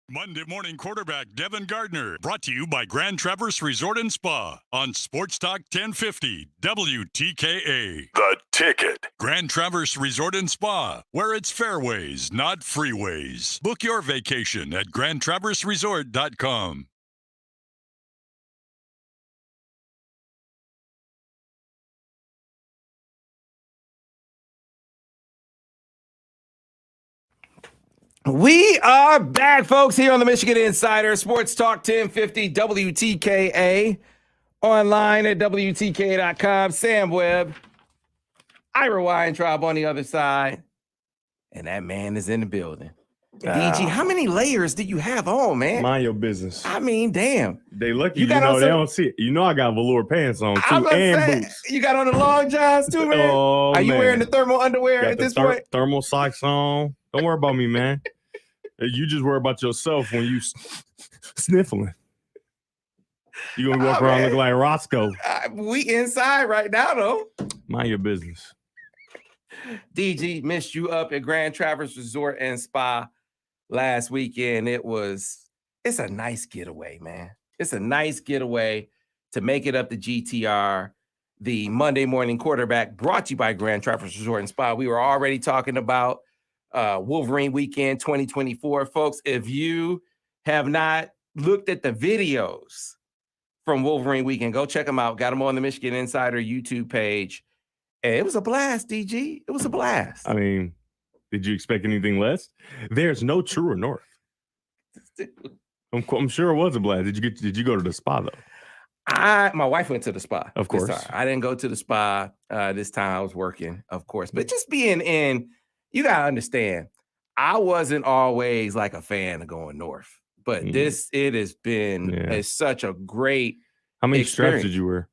Monday morning quarterback Devin Gardner, brought to you by Grand Traverse Resort and Spa on Sports Talk 1050 WTKA. The Ticket. Grand Traverse Resort and Spa, where it's fairways, not freeways. Book your vacation at GrandTraverseResort.com. We are back, folks, here on the Michigan Insider, Sports Talk 1050 WTKA, online at WTKA.com. Sam Webb, Ira Weintraub on the other side, and that man is in the building. DG, how many layers do you have on, man? Mind your business. I mean, damn. They lucky, they don't see it. You know I got velour pants on, too, and boots. You got on the long johns, too, man? Are you wearing the thermal underwear at this point? Thermal socks on. Don't worry about me, man. You just worry about yourself when you sniffling. You gonna walk around looking like Roscoe. We inside right now, though. Mind your business. DG, missed you up at Grand Traverse Resort and Spa last weekend. It's a nice getaway, man. It's a nice getaway to make it up to GTR, the Monday morning quarterback, brought to you by Grand Traverse Resort and Spa. We were already talking about Wolverine Weekend 2024. Folks, if you have not looked at the videos from Wolverine Weekend, go check them out. Got them on the Michigan Insider YouTube page. And it was a blast, DG. It was a blast. I mean, did you expect anything less? There's no truer north. I'm sure it was a blast. Did you go to the spa, though? My wife went to the spa. Of course. I didn't go to the spa this time. I was working, of course. But just being in, you got to understand, I wasn't always like a fan of going north. But it has been such a great How many experience. straps did you wear?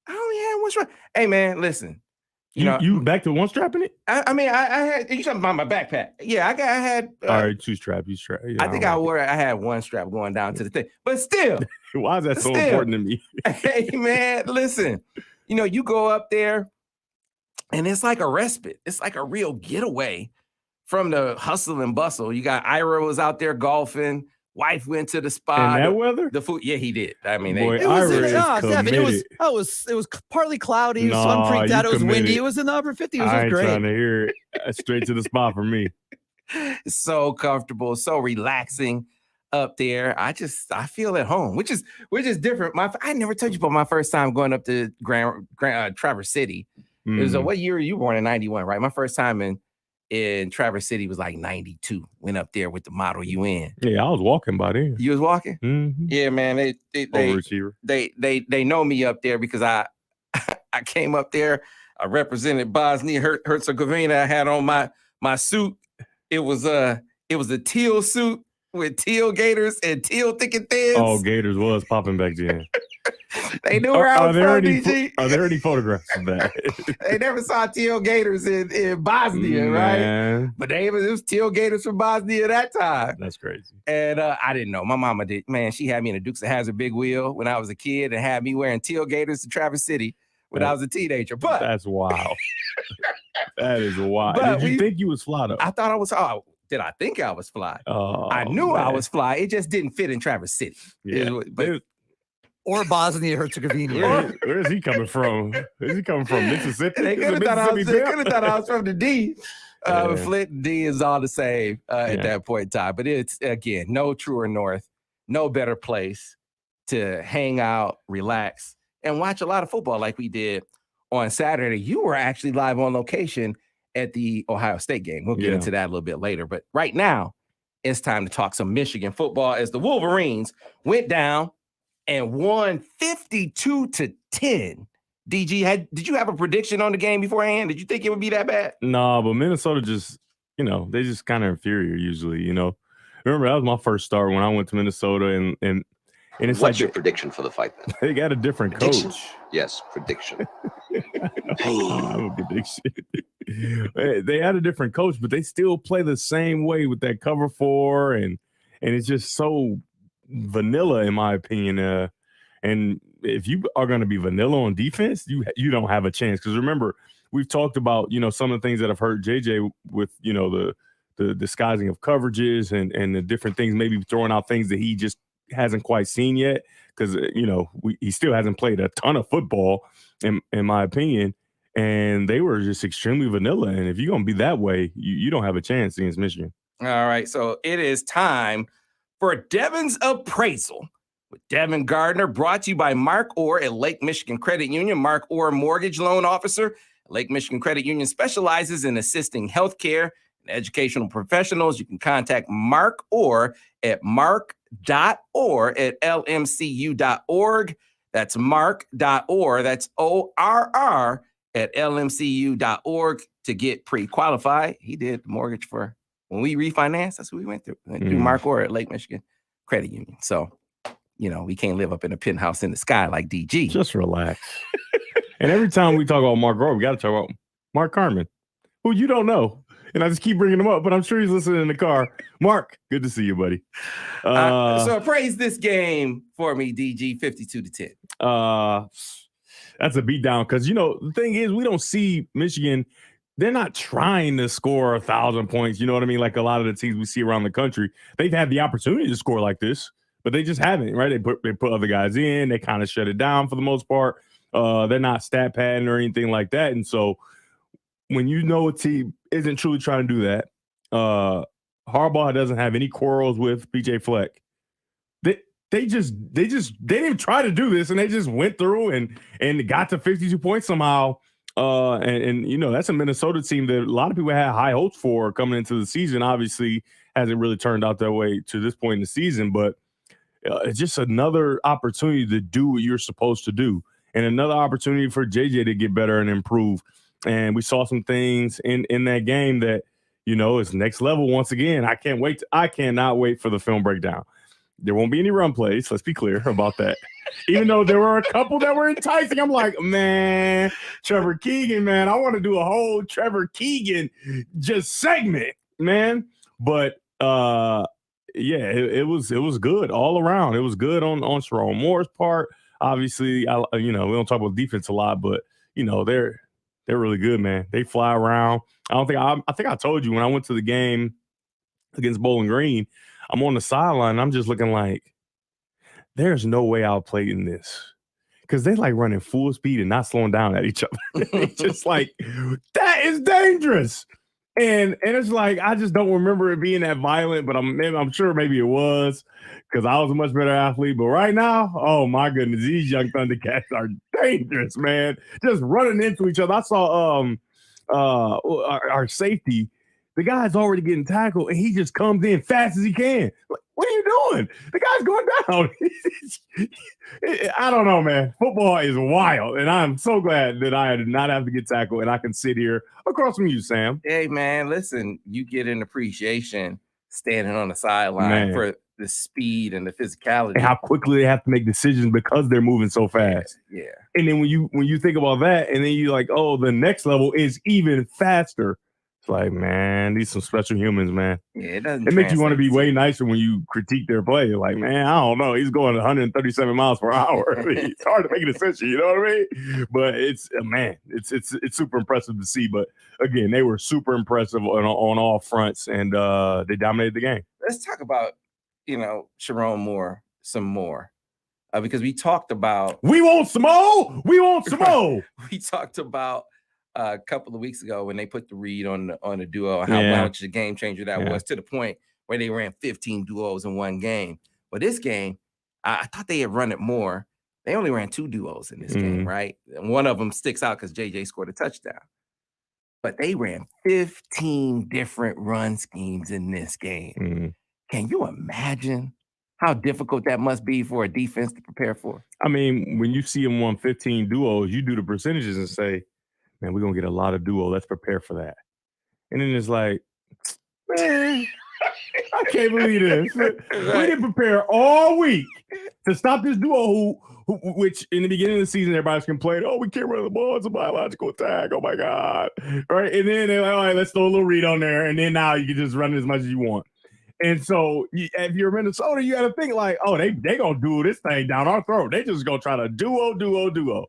I only had one strap. Hey, man, listen. You back to one strap in it? I mean, I had, you talking about my backpack. Yeah, I had. All right, two straps. You strap. Yeah, I had one strap going down to the thing. But still. Why is that so important to me? Hey, man, listen. You go up there, and it's like a respite. It's like a real getaway from the hustle and bustle. You got Ira was out there golfing. Wife went to the spa. In that weather? The food, yeah, he did. I mean, Boy, it was partly cloudy. Sun freaked out. It was windy. It was in the upper 50s. It was I ain't great. trying to hear it. Straight to the spa for me. So comfortable, so relaxing up there. I feel at home, which is different. I never told you about my first time going up to Grand Traverse City. It was what year were you born? In 91, right? My first time in Traverse City was like 92. Went up there with the Model UN. Yeah, I was walking by there. You was walking? Mm-hmm. Yeah, man. They know me up there because I came up there. I represented Bosnia Herzegovina. I had on my suit. It was a teal suit with teal gators and teal thick and thins. Oh, gators was popping back then. They knew where I was from, DG. Are there any photographs of that? They never saw teal gators in Bosnia, right? But it was teal gators from Bosnia that time. That's crazy. And I didn't know. My mama did. Man, she had me in a Dukes of Hazzard big wheel when I was a kid and had me wearing teal gators to Traverse City when I was a teenager. But that's wild. That is wild. Did you think you was fly, though? I thought I was. Did I think I was fly? Oh, I knew I was fly. It just didn't fit in Traverse City. Yeah. Or Bosnia Herzegovina. Where is he coming from? Is he coming from Mississippi? They could have thought I was from the D. Flint and D is all the same at that point in time. But it's, again, no truer north, no better place to hang out, relax, and watch a lot of football like we did on Saturday. You were actually live on location at the Ohio State game. We'll get into that a little bit later. But right now, it's time to talk some Michigan football as the Wolverines went down and won 52-10. DG, did you have a prediction on the game beforehand? Did you think it would be that bad? No, but Minnesota just, they just kind of inferior usually, Remember, that was my first start when I went to Minnesota, and it's What's your prediction for the fight then? They got a different prediction? coach. Yes, prediction. I have a prediction. They had a different coach, but they still play the same way with that cover four, and it's just so vanilla in my opinion. And if you are going to be vanilla on defense, you don't have a chance. Because remember, we've talked about some of the things that have hurt JJ with the the disguising of coverages and the different things, maybe throwing out things that he just hasn't quite seen yet. Because, he still hasn't played a ton of football, in my opinion. And they were just extremely vanilla. And if you're going to be that way, you don't have a chance against Michigan. All right. So it is time for Devin's Appraisal with Devin Gardner, brought to you by Mark Orr at Lake Michigan Credit Union. Mark Orr, mortgage loan officer at Lake Michigan Credit Union, specializes in assisting healthcare and educational professionals. You can contact Mark Orr at mark.orr@lmcu.org. That's mark.orr. That's ORR at lmcu.org to get pre-qualified. He did the mortgage for when we refinanced. That's what we went through. Through Mark Orr at Lake Michigan Credit Union. So, we can't live up in a penthouse in the sky like DG. Just relax. And every time we talk about Mark Orr, we got to talk about Mark Carmen, who you don't know. And I just keep bringing him up, but I'm sure he's listening in the car. Mark, good to see you, buddy. So appraise this game for me, DG, 52-10. That's a beatdown because, the thing is, we don't see Michigan. They're not trying to score 1,000 points. You know what I mean? Like a lot of the teams we see around the country, they've had the opportunity to score like this, but they just haven't, right? They put other guys in. They kind of shut it down for the most part. They're not stat padding or anything like that. And so when a team isn't truly trying to do that, Harbaugh doesn't have any quarrels with PJ Fleck. They didn't even try to do this, and they just went through and got to 52 points somehow. And that's a Minnesota team that a lot of people had high hopes for coming into the season. Obviously, hasn't really turned out that way to this point in the season, but it's just another opportunity to do what you're supposed to do, and another opportunity for JJ to get better and improve. And we saw some things in that game that, is next level once again. I cannot wait for the film breakdown. There won't be any run plays. Let's be clear about that. Even though there were a couple that were enticing, I'm like, man, Trevor Keegan, man, I want to do a whole Trevor Keegan just segment, man. But it was good all around. It was good on Sherrone Moore's part. Obviously, we don't talk about defense a lot, but they're really good, man. They fly around. I think I told you when I went to the game against Bowling Green, I'm on the sideline. I'm just looking like, there's no way I'll play in this, because they like running full speed and not slowing down at each other. It's just like, that is dangerous. And it's like, I just don't remember it being that violent, but I'm sure maybe it was, because I was a much better athlete. But right now, oh my goodness, these young Thundercats are dangerous, man. Just running into each other. I saw our safety. The guy's already getting tackled, and he just comes in fast as he can. Like, what are you doing? The guy's going down. I don't know, man. Football is wild, and I'm so glad that I did not have to get tackled, and I can sit here across from you, Sam. Hey, man, listen, you get an appreciation standing on the sideline for the speed and the physicality. And how quickly they have to make decisions because they're moving so fast. Yeah. And then when you think about that, and then you're like, oh, the next level is even faster. Like, man, these some special humans, man. Yeah, it makes you want to be way nicer when you critique their play. You're like, man, I don't know. He's going 137 miles per hour. It's hard to make a decision, you know what I mean? But it's super impressive to see. But again, they were super impressive on all fronts, and they dominated the game. Let's talk about, Sherrone Moore some more. Because we talked about we want some more. We talked about a couple of weeks ago when they put the read on the duo, how much a game changer that was, to the point where they ran 15 duos in one game. But this game, I thought they had run it more. They only ran 2 duos in this game, right? And one of them sticks out because JJ scored a touchdown. But they ran 15 different run schemes in this game. Can you imagine how difficult that must be for a defense to prepare for? I mean, when you see them run 15 duos, you do the percentages and say, man, we're going to get a lot of duo. Let's prepare for that. And then it's like, man, I can't believe this. We didn't prepare all week to stop this duo which in the beginning of the season, everybody's complaining, oh, we can't run the ball. It's a biological attack. Oh, my God. Right? And then they're like, all right, let's throw a little read on there. And then now you can just run it as much as you want. And so if you're Minnesota, you got to think like, oh, they going to do this thing down our throat. They just going to try to duo.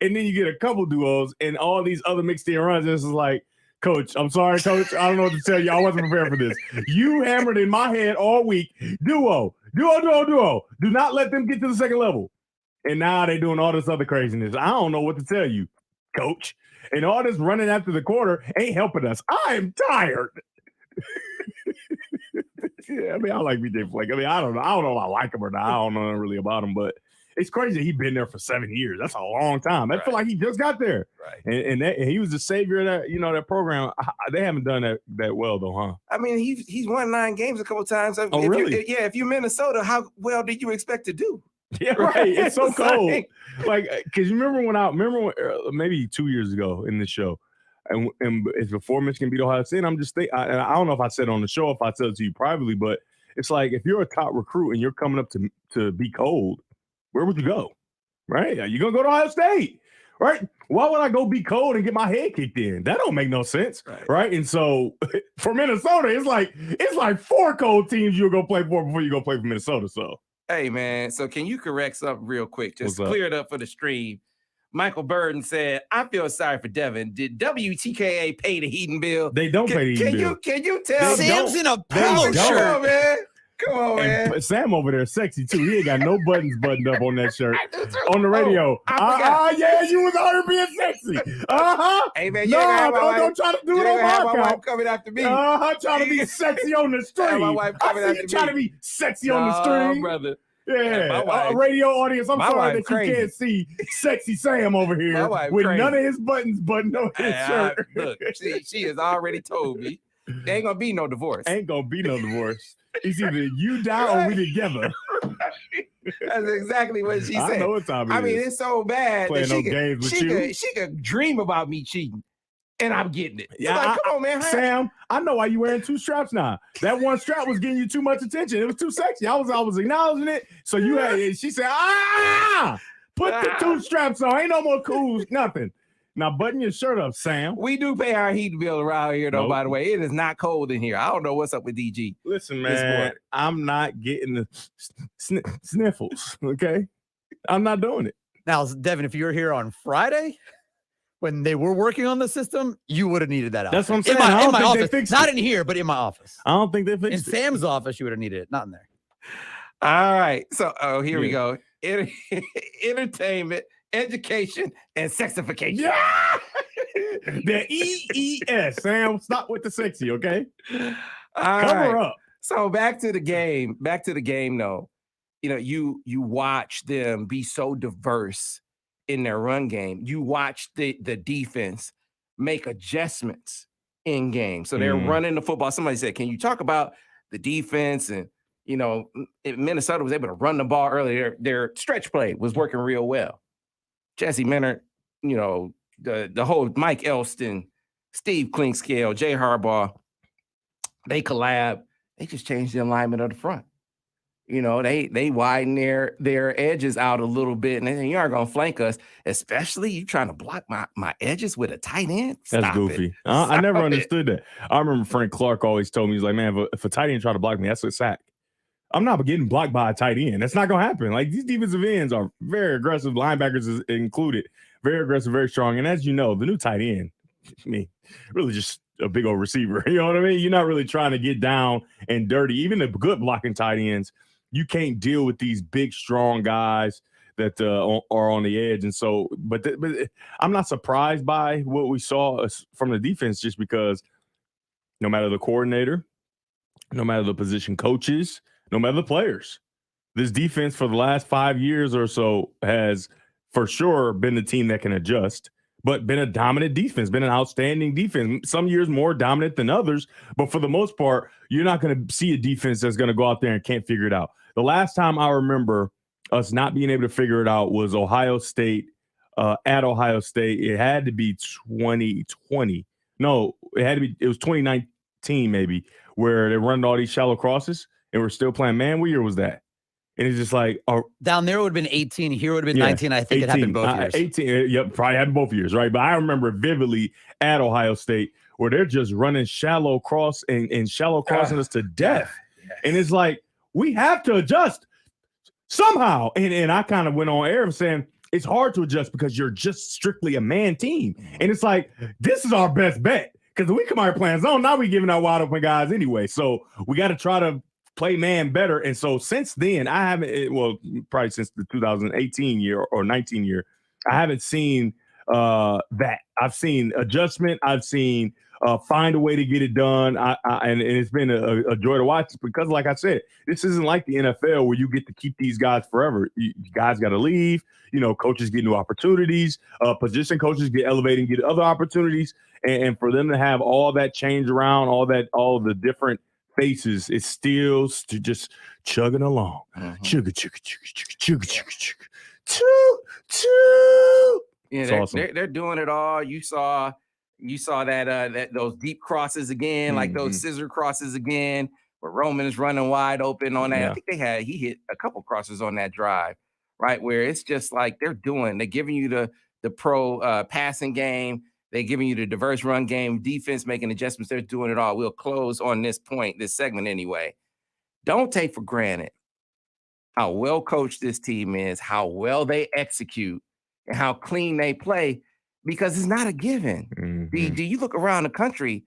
And then you get a couple duos and all these other mixed in runs. This is like, Coach, I'm sorry, Coach. I don't know what to tell you. I wasn't prepared for this. You hammered in my head all week. Duo. Do not let them get to the second level. And now they're doing all this other craziness. I don't know what to tell you, Coach. And all this running after the quarter ain't helping us. I am tired. Yeah, I mean, I like BJ Flake. I mean, I don't know if I like him or not. I don't know really about him, but it's crazy he's been there for 7 years. That's a long time. I feel like he just got there. Right. And he was the savior of that, that program. They haven't done that well, though, huh? I mean, he's won 9 games a couple of times. Really? If you're Minnesota, how well did you expect to do? Yeah, right. It's so cold. Like, because you remember maybe 2 years ago in this show, and it's before Michigan beat Ohio State. I'm just thinking, I don't know if I said it on the show, if I said it to you privately, but it's like if you're a top recruit and you're coming up to be cold, where would you go? Right? You're going to go to Ohio State, right? Why would I go be cold and get my head kicked in? That don't make no sense, right? And so for Minnesota, it's like 4 cold teams you'll go play for before you go play for Minnesota. So, hey, man, so can you correct something real quick? Just clear it up for the stream. Michael Burden said, I feel sorry for Devin. Did WTKA pay the heating bill? They don't pay the heating bill. Can you tell? Sam's in a polo shirt, man. Come on, man. And Sam over there sexy, too. He ain't got no buttons buttoned up on that shirt. On the radio. Yeah, you was out here being sexy. Hey, man, don't try to do it on my account. Coming after me. Trying to be sexy on the stream. My wife coming after me. Trying to be sexy on the stream. Brother. Yeah, radio audience, I'm sorry that you can't see sexy Sam over here with none of his buttons buttoned on his shirt. Look, she has already told me there ain't gonna be no divorce. Ain't gonna be no divorce. It's either you die or we together. That's exactly what she said. I know what time it is. I mean, it's so bad Playing that games with you. She could dream about me cheating. And I'm getting it. Yeah, like, come on, man. Sam, I know why you wearing 2 straps now. That one strap was getting you too much attention. It was too sexy. I was acknowledging it. So you had. She said, put the 2 straps on. Ain't no more cool, nothing. Now button your shirt up, Sam. We do pay our heat bill around here, though. By the way, it is not cold in here. I don't know what's up with DG. Listen, man, I'm not getting the sniffles. Okay, I'm not doing it. Now, Devin, if you were here on Friday, when they were working on the system, you would have needed that. That's what I'm saying. In my office, not in here, but in my office. I don't think they fixed it. In Sam's office, you would have needed it, not in there. All right. So, here we go. Entertainment, education, and sexification. Yeah. The EES. Sam, stop with the sexy, okay? Cover up. So back to the game. Though. You watch them be so diverse in their run game. You watch the defense make adjustments in game. So they're running the football. Somebody said, can you talk about the defense? And, Minnesota was able to run the ball earlier. Their stretch play was working real well. Jesse Minard, the whole Mike Elston, Steve Klinkscale, Jay Harbaugh, they collab. They just changed the alignment of the front. They widen their edges out a little bit, and they say, you aren't going to flank us, especially you trying to block my edges with a tight end. That's goofy. I never understood that. I remember Frank Clark always told me, he's like, man, if a tight end try to block me, that's a sack. I'm not getting blocked by a tight end. That's not going to happen. Like, these defensive ends are very aggressive, linebackers is included, very aggressive, very strong. And as you know, the new tight end, really just a big old receiver. You know what I mean? You're not really trying to get down and dirty. Even the good blocking tight ends, you can't deal with these big, strong guys that are on the edge. And so, but I'm not surprised by what we saw from the defense, just because no matter the coordinator, no matter the position coaches, no matter the players, this defense for the last 5 years or so has for sure been the team that can adjust, but been a dominant defense, been an outstanding defense. Some years more dominant than others, but for the most part, you're not going to see a defense that's going to go out there and can't figure it out. The last time I remember us not being able to figure it out was Ohio State, at Ohio State. It had to be 2020. No, it was 2019 maybe, where they run all these shallow crosses and we're still playing man. What year was that? And it's just like down there would have been 18. Here would have been 19. I think 18, it happened both years. 18. Yep, probably happened both years, right? But I remember vividly at Ohio State where they're just running shallow cross and shallow crossing us to death. Yes. And it's like, we have to adjust somehow. And I kind of went on air saying it's hard to adjust because you're just strictly a man team. And it's like, this is our best bet. Because we come out here playing zone, now we giving out wide open guys anyway. So we got to try to play man better. And so since then, I haven't, well, probably since the 2018 year or 19 year, I haven't seen that. I've seen adjustment. I've seen find a way to get it done. And it's been a joy to watch because, like I said, this isn't like the NFL where you get to keep these guys forever. You guys got to leave. You know, coaches get new opportunities. Position coaches get elevated and get other opportunities. And for them to have all that change around, all the different faces, it's still just chugging along. Chugga, chugga, chugga, chugga, chugga, chugga, choo. Yeah, they're doing it all. You saw that those deep crosses again, like those scissor crosses again, where Roman is running wide open on that. Yeah. I think he hit a couple crosses on that drive, right? Where it's just like they're giving you the pro passing game. They're giving you the diverse run game, defense, making adjustments. They're doing it all. We'll close on this segment anyway. Don't take for granted how well coached this team is, how well they execute, and how clean they play, because it's not a given. Do you look around the country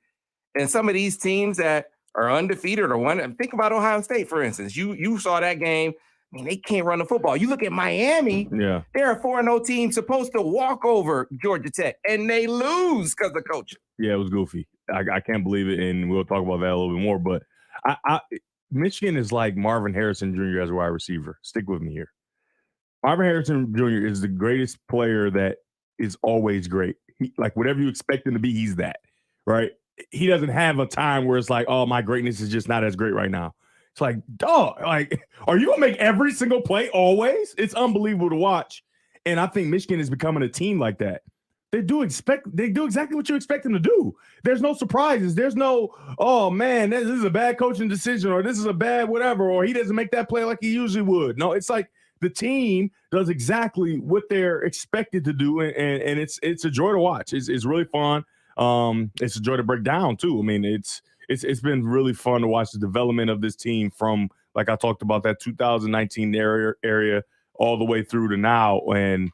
and some of these teams that are undefeated or think about Ohio State, for instance. You saw that game. I mean, they can't run the football. You look at Miami, they're a 4-0 team supposed to walk over Georgia Tech, and they lose because of coaching. Yeah, it was goofy. I can't believe it, and we'll talk about that a little bit more. But Michigan is like Marvin Harrison Jr. as a wide receiver. Stick with me here. Marvin Harrison Jr. is the greatest player that is always great. Like whatever you expect him to be, he's that, right? He doesn't have a time where it's like, oh, my greatness is just not as great right now. It's like, dog, like, are you going to make every single play always? It's unbelievable to watch. And I think Michigan is becoming a team like that. They do exactly what you expect them to do. There's no surprises. There's no, oh, man, this is a bad coaching decision, or this is a bad whatever, or he doesn't make that play like he usually would. No, it's like the team does exactly what they're expected to do, and it's a joy to watch. It's really fun. It's a joy to break down, too. I mean, it's been really fun to watch the development of this team from, like I talked about, that 2019 area all the way through to now. And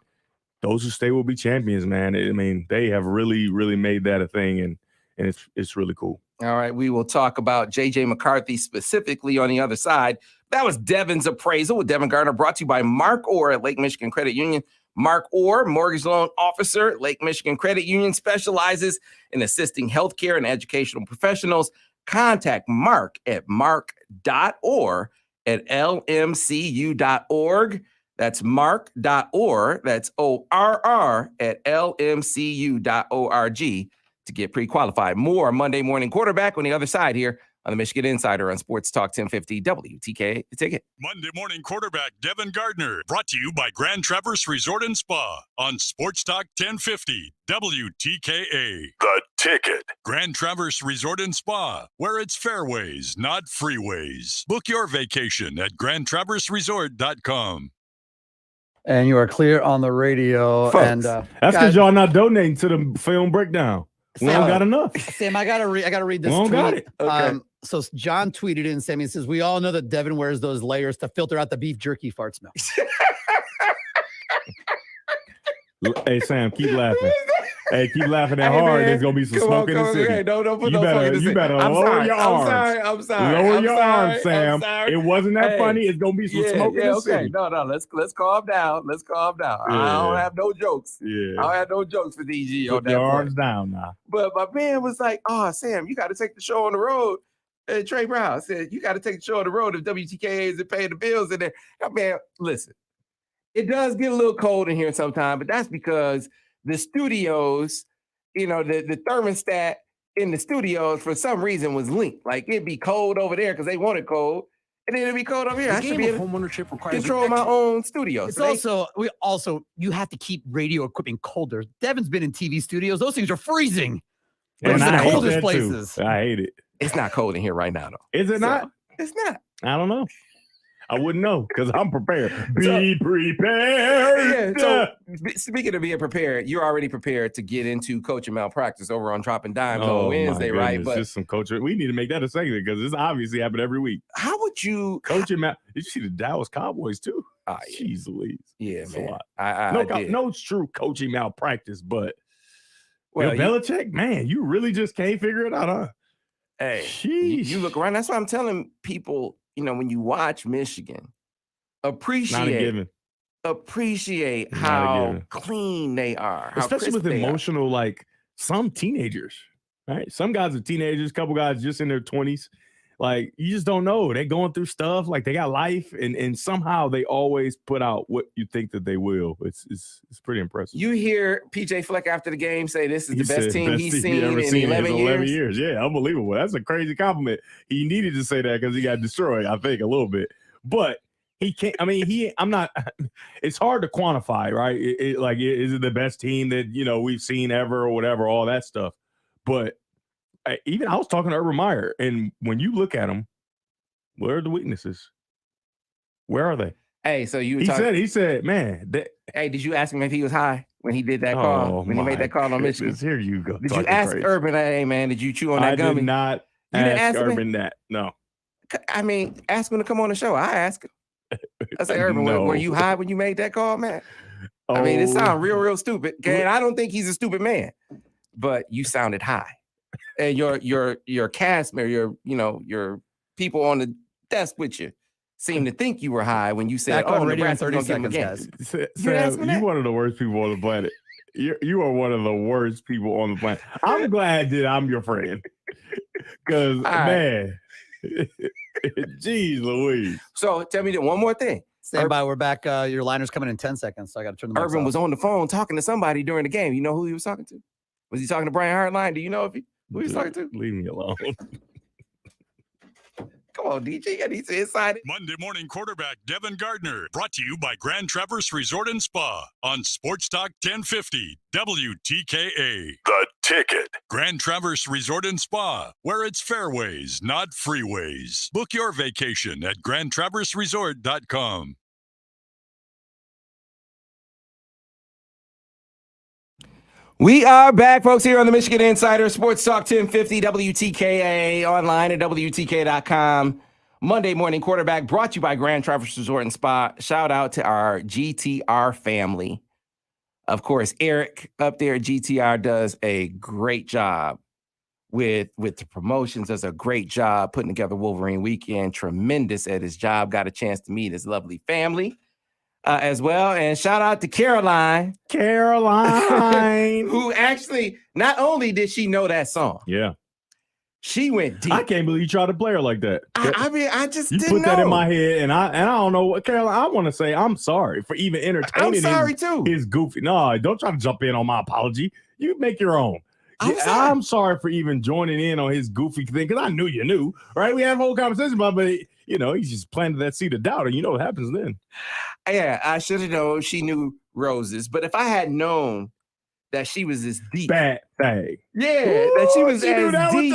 those who stay will be champions, man. I mean, they have really, really made that a thing, and it's really cool. All right, we will talk about J.J. McCarthy specifically on the other side. That was Devin's Appraisal with Devin Gardner, brought to you by Mark Orr at Lake Michigan Credit Union. Mark Orr, mortgage loan officer at Lake Michigan Credit Union, specializes in assisting healthcare and educational professionals. Contact Mark at mark.orr at lmcu.org. That's mark.orr, that's ORR at lmcu.org to get pre-qualified. More Monday Morning Quarterback on the other side here on the Michigan Insider on Sports Talk 1050 WTK The Ticket. Monday Morning Quarterback Devin Gardner, brought to you by Grand Traverse Resort and Spa on Sports Talk 1050 WTKA. The Ticket. Grand Traverse Resort and Spa, where it's fairways, not freeways. Book your vacation at grandtraverseresort.com. And you are clear on the radio. Folks, and that's because y'all not donating to the film breakdown. We don't got enough. Sam, I gotta read this. We don't tweet. got it. Okay. So John tweeted in, Sammy, says, we all know that Devin wears those layers to filter out the beef jerky fart smell. Hey, Sam, keep laughing. Hey, keep laughing that hard. Man. There's going to be some smoke in the city. Hey, don't put You no smoke in the city. you better lower your arms. I'm sorry. Lower I'm your sorry. arms, Sam. I'm sorry. It wasn't that Hey, funny. It's going to be some smoke in the city. No, let's calm down. Let's calm down. I don't have no jokes. Yeah. I don't have no jokes for DG on Put that your point. arms down now. But my man was like, oh, Sam, you got to take the show on the road. And Trey Brown said, you got to take the show on the road if WTKA isn't paying the bills in there. Man, listen, it does get a little cold in here sometimes, but that's because the studios, you know, the thermostat in the studios for some reason was linked. Like it'd be cold over there because they want it cold, and then it'd be cold over here. I should be able to control my own studio. It's so you have to keep radio equipment colder. Devin's been in TV studios; those things are freezing. And Those are I the hate coldest that places. too. I hate it. it's not cold in here right now, though. Is it not? It's not. I don't know. I wouldn't know because I'm prepared. Be prepared. Yeah, so speaking of being prepared, you're already prepared to get into coaching malpractice over on Dropping Dimes on Wednesday, my right? goodness, But just some coaching. We need to make that a segment because this obviously happened every week. how would you Coaching Did you see the Dallas Cowboys too? Yeah. Jeez Louise. Yeah, It's a man. lot. I did. No, it's true coaching malpractice, but Well, Belichick, man, you really just can't figure it out, huh? Hey, you look around. That's why I'm telling people, when you watch Michigan, appreciate how clean they are, especially with emotional, like some teenagers, right? Some guys are teenagers, a couple guys just in their 20s. Like, you just don't know. They're going through stuff. Like, they got life, and somehow they always put out what you think that they will. It's pretty impressive. You hear PJ Fleck after the game say this is the best team he's seen in 11 years. Yeah, unbelievable. That's a crazy compliment. He needed to say that because he got destroyed, I think, a little bit. But he can't. I mean, I'm not. It's hard to quantify, right? Is it the best team that we've seen ever or whatever, all that stuff. But I was talking to Urban Meyer, and when you look at them, where are the weaknesses? Where are they? Hey, so he said, man. Hey, did you ask him if he was high when he did that call? When he made that call on Michigan? Here you go. Did you ask Urban, hey man, did you chew on that gummy? I did not ask Urban that. No. I mean, ask him to come on the show. I asked him. I said, Urban, were you high when you made that call, man? I mean, it sounds real stupid. And I don't think he's a stupid man, but you sounded high. And your cast member, your people on the desk with you seem to think you were high when you said, Nebraska 30 seconds, guys. Sam, you're one of the worst people on the planet. You are one of the worst people on the planet. I'm glad that I'm your friend. Because, man, geez Louise. So tell me one more thing. Stand by. We're back. Your liner's coming in 10 seconds, so I got to turn the mic Urban off. was on the phone talking to somebody during the game. You know who he was talking to? Was he talking to Brian Hartline? Do you know who he was talking to? Leave me alone. Come on, DJ. I need to inside it. Monday morning quarterback Devin Gardner, brought to you by Grand Traverse Resort and Spa on Sports Talk 1050 WTKA. The Ticket. Grand Traverse Resort and Spa, where it's fairways, not freeways. Book your vacation at GrandTraverseResort.com. We are back, folks, here on the Michigan Insider Sports Talk 1050 WTKA, online at WTK.com. Monday morning quarterback brought to you by Grand Traverse Resort and Spa. Shout out to our GTR family. Of course, Eric up there at GTR does a great job with the promotions, does a great job putting together Wolverine Weekend. Tremendous at his job. Got a chance to meet his lovely family. As well. And shout out to Caroline, who actually, not only did she know that song. Yeah. She went deep. I can't believe you tried to play her like that. I mean, I just you didn't put that in my head, and I don't know what, Caroline, I want to say I'm sorry for even entertaining his goofy. No, don't try to jump in on my apology. You make your own. I'm sorry for even joining in on his goofy thing, because I knew you knew, right? We had a whole conversation about it, but he's just planted that seed of doubt, and you know what happens then. Yeah, I should have known she knew Roses, but if I had known that she was this deep, bad thing, that she was as deep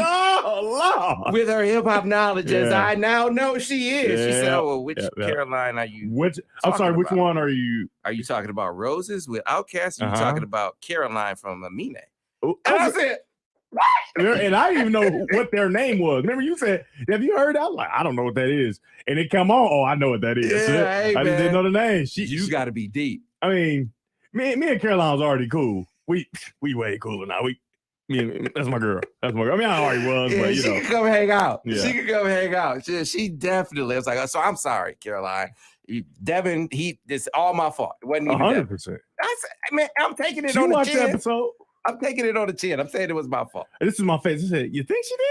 with her hip hop knowledge as I now know she is. She said, "Oh, which Caroline are you? I'm sorry, which one are you? Are you talking about Roses with Outkast? Or are you talking about Caroline from Amine?" And I said, and I didn't even know what their name was. Remember, you said, "Have you heard that?" I'm like, I don't know what that is. And it come on. Oh, I know what that is. Yeah, hey, I just didn't know the name. You got to be deep. I mean, me and Caroline was already cool. We way cooler now. That's my girl. That's my girl. I mean, I already was, but she could come hang out. Yeah. She could come hang out. She definitely was like, so I'm sorry, Caroline. Devin, it's all my fault. It wasn't even 100%. I'm taking it you on the watched chin. The episode? I'm taking it on the chin. I'm saying it was my fault. And this is my face. I said, "You think she did?"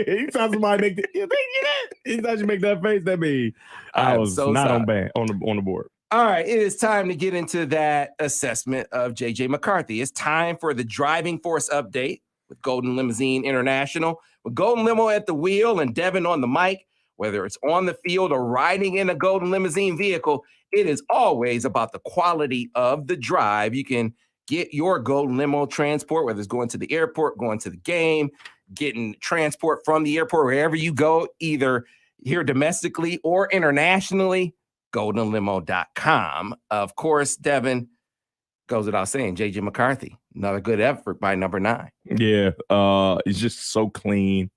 Anytime somebody make you think she did? Anytime you make that face, that means I was so not sorry. on the board. All right, it is time to get into that assessment of JJ McCarthy. It's time for the driving force update with Golden Limousine International. With Golden Limo at the wheel and Devin on the mic, whether it's on the field or riding in a Golden Limousine vehicle, it is always about the quality of the drive. You can get your Golden Limo transport, whether it's going to the airport, going to the game, getting transport from the airport, wherever you go, either here domestically or internationally, goldenlimo.com. Of course, Devin, goes without saying, JJ McCarthy, another good effort by number 9. Yeah, it's just so clean.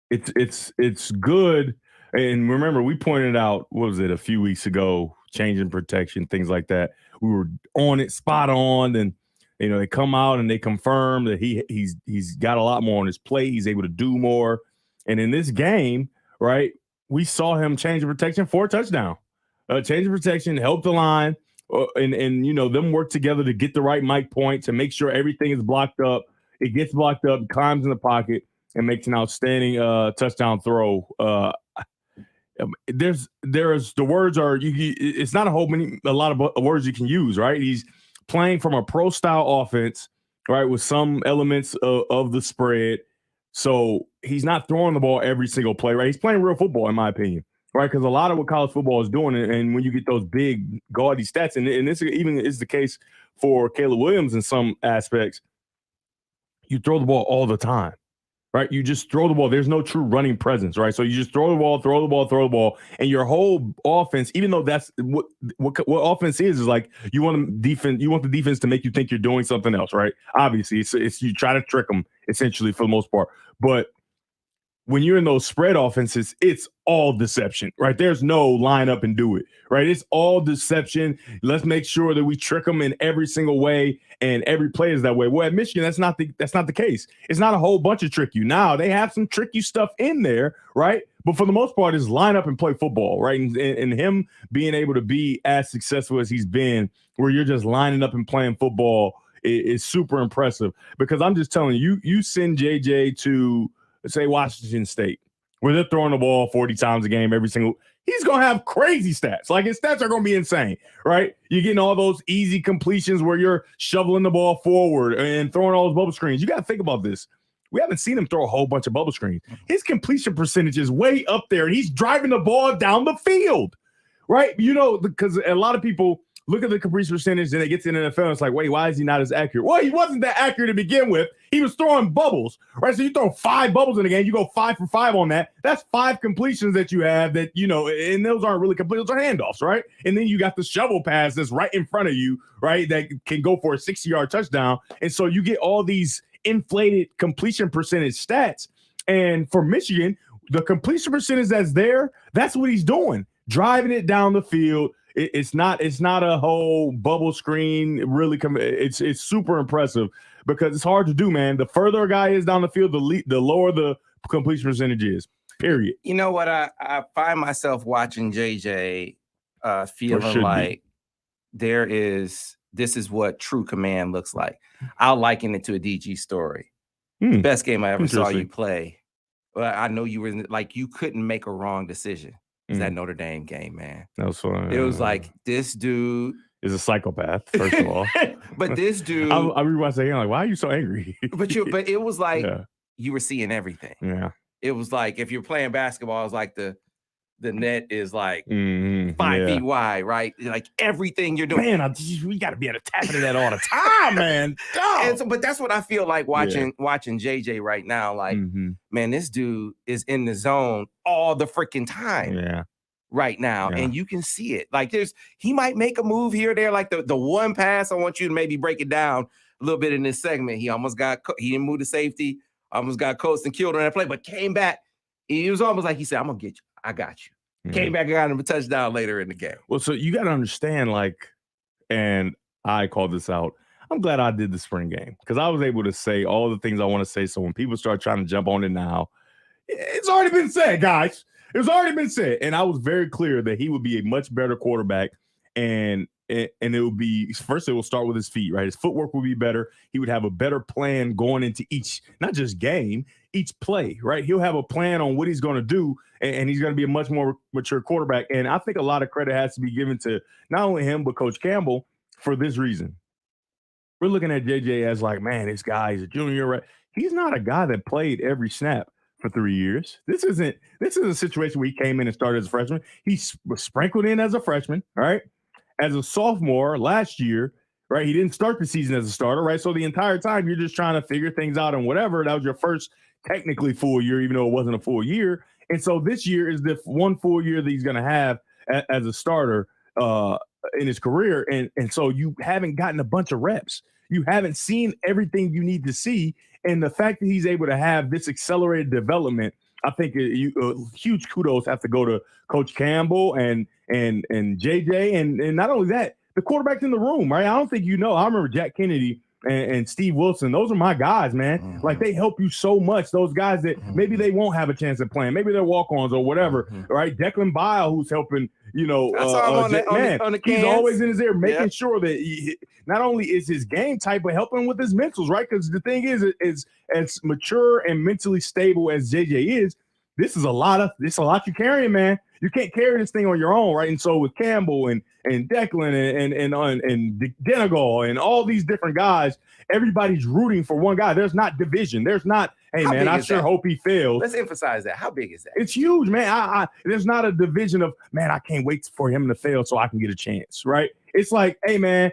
It's good. And remember, we pointed out, what was it, a few weeks ago, changing protection, things like that. We were on it, spot on. And they come out and they confirm that he's got a lot more on his plate. He's able to do more. And in this game, right, we saw him change the protection for a touchdown. Change the protection, help the line, and them work together to get the right mic point to make sure everything is blocked up. It gets blocked up, climbs in the pocket, and makes an outstanding touchdown throw. There's the words are it's not a lot of words you can use, right? He's playing from a pro style offense, right, with some elements of the spread. So he's not throwing the ball every single play, right? He's playing real football, in my opinion, right? Because a lot of what college football is doing, and when you get those big gaudy stats, and this even is the case for Caleb Williams in some aspects, you throw the ball all the time. Right, you just throw the ball. There's no true running presence, right? So you just throw the ball, and your whole offense, even though that's what offense is like, you want the defense to make you think you're doing something else, right? Obviously, it's you try to trick them essentially for the most part, but when you're in those spread offenses, it's all deception, right? There's no line up and do it, right? It's all deception. Let's make sure that we trick them in every single way, and every play is that way. Well, at Michigan, that's not the case. It's not a whole bunch of trick you. Now they have some tricky stuff in there, right? But for the most part, it's line up and play football, right? And him being able to be as successful as he's been, where you're just lining up and playing football, is super impressive. Because I'm just telling you, you send JJ to, say, Washington State, where they're throwing the ball 40 times a game he's going to have crazy stats. Like, his stats are going to be insane, right? You're getting all those easy completions where you're shoveling the ball forward and throwing all those bubble screens. You got to think about this. We haven't seen him throw a whole bunch of bubble screens. His completion percentage is way up there, and he's driving the ball down the field, right? Because a lot of people look at the completion percentage and they get to the NFL and it's like, wait, why is he not as accurate? Well, he wasn't that accurate to begin with. He was throwing bubbles, right? So you throw 5 bubbles in a game, you go 5 for 5 on that. That's 5 completions that you have that, and those aren't really complete. Those are handoffs, right? And then you got the shovel pass that's right in front of you, right, that can go for a 60-yard touchdown. And so you get all these inflated completion percentage stats. And for Michigan, the completion percentage that's there, that's what he's doing, driving it down the field. It's not a whole bubble screen. Really, it's super impressive because it's hard to do, man. The further a guy is down the field, the lower the completion percentage is. Period. You know what? I find myself watching JJ, feeling like this is what true command looks like. I'll liken it to a DG story. Best game I ever saw you play. Well, I know you were like, you couldn't make a wrong decision. It's that Notre Dame game, man. That was fun. It was like, this dude is a psychopath, first of all. But this dude, I rewatched that game, like, why are you so angry? but it was like you were seeing everything. Yeah. It was like, if you're playing basketball, it's like the net is like 5 feet wide, right? Like everything you're doing. Man, we got to be able to tap into that all the time, man. But that's what I feel like watching JJ right now. Like, man, this dude is in the zone all the freaking time right now. And you can see it. Like, he might make a move here or there. Like the one pass, I want you to maybe break it down a little bit in this segment. He didn't move to safety, almost got coached and killed on that play, but came back. He was almost like he said, I'm going to get you. I got you. Came back and got him a touchdown later in the game. Well, so you got to understand, like, and I called this out. I'm glad I did the spring game because I was able to say all the things I want to say. So when people start trying to jump on it now, it's already been said, guys. It's already been said. And I was very clear that he would be a much better quarterback. And it would be, first, it will start with his feet, right? His footwork will be better. He would have a better plan going into each, not just game, each play, right? He'll have a plan on what he's going to do, and he's going to be a much more mature quarterback. And I think a lot of credit has to be given to not only him, but Coach Campbell for this reason. We're looking at JJ as like, man, this guy is a junior, right? He's not a guy that played every snap for 3 years. This is a situation where he came in and started as a freshman. He was sprinkled in as a freshman, right? As a sophomore last year, right? He didn't start the season as a starter, right? So the entire time you're just trying to figure things out and whatever. That was your first technically full year, even though it wasn't a full year. And so this year is the one full year that he's going to have as a starter in his career. And so you haven't gotten a bunch of reps. You haven't seen everything you need to see. And the fact that he's able to have this accelerated development, I think huge kudos have to go to Coach Campbell and JJ. And not only that, the quarterback in the room, right? I don't think I remember Jack Kennedy and Steve Wilson. Those are my guys, man. Mm-hmm. Like, they help you so much. Those guys that maybe they won't have a chance at playing. Maybe they're walk-ons or whatever, right? Declan Bile, who's helping, you know, I saw him on the he's cans. always in his ear, making sure that not only is his game type, but helping with his mentals, right? Because the thing is as mature and mentally stable as JJ is, this is a lot you're carrying, man. You can't carry this thing on your own, right? And so with Campbell and Declan and Denegal and all these different guys, everybody's rooting for one guy. There's not division. There's not, hey, man, I sure hope he fails. Let's emphasize that. How big is that? It's huge, man. There's not a division of, man, I can't wait for him to fail so I can get a chance, right? It's like, hey, man,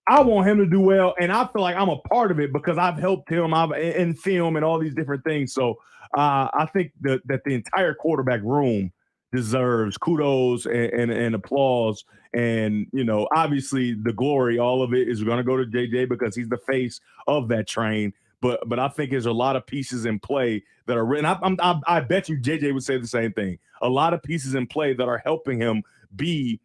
I want him to do well, and I feel like I'm a part of it because I've helped him in film and all these different things. So I think that the entire quarterback room deserves kudos and applause. And, you know, obviously the glory, all of it is going to go to JJ because he's the face of that train. But I think there's a lot of pieces in play that are written. I bet you JJ would say the same thing. A lot of pieces in play that are helping him be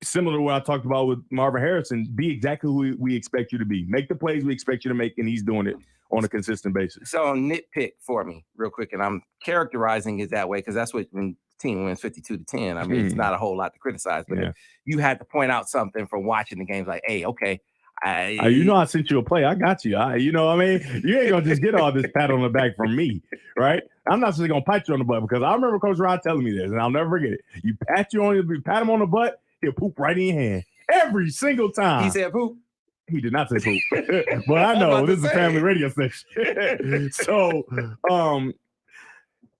similar to what I talked about with Marvin Harrison, be exactly who we expect you to be. Make the plays we expect you to make, and he's doing it on a consistent basis. So nitpick for me real quick, and I'm characterizing it that way because that's what when the team wins 52-10. I mean, it's not a whole lot to criticize, but if you had to point out something from watching the games, like, hey, okay. You know, I sent you a play. I got you. You know what I mean? You ain't going to just get all this pat on the back from me, right? I'm not just going to pat you on the butt because I remember Coach Rod telling me this, and I'll never forget it. You pat him on the butt, he'll poop right in your hand every single time. He said poop. He did not say poop, but I know this is a family radio station. So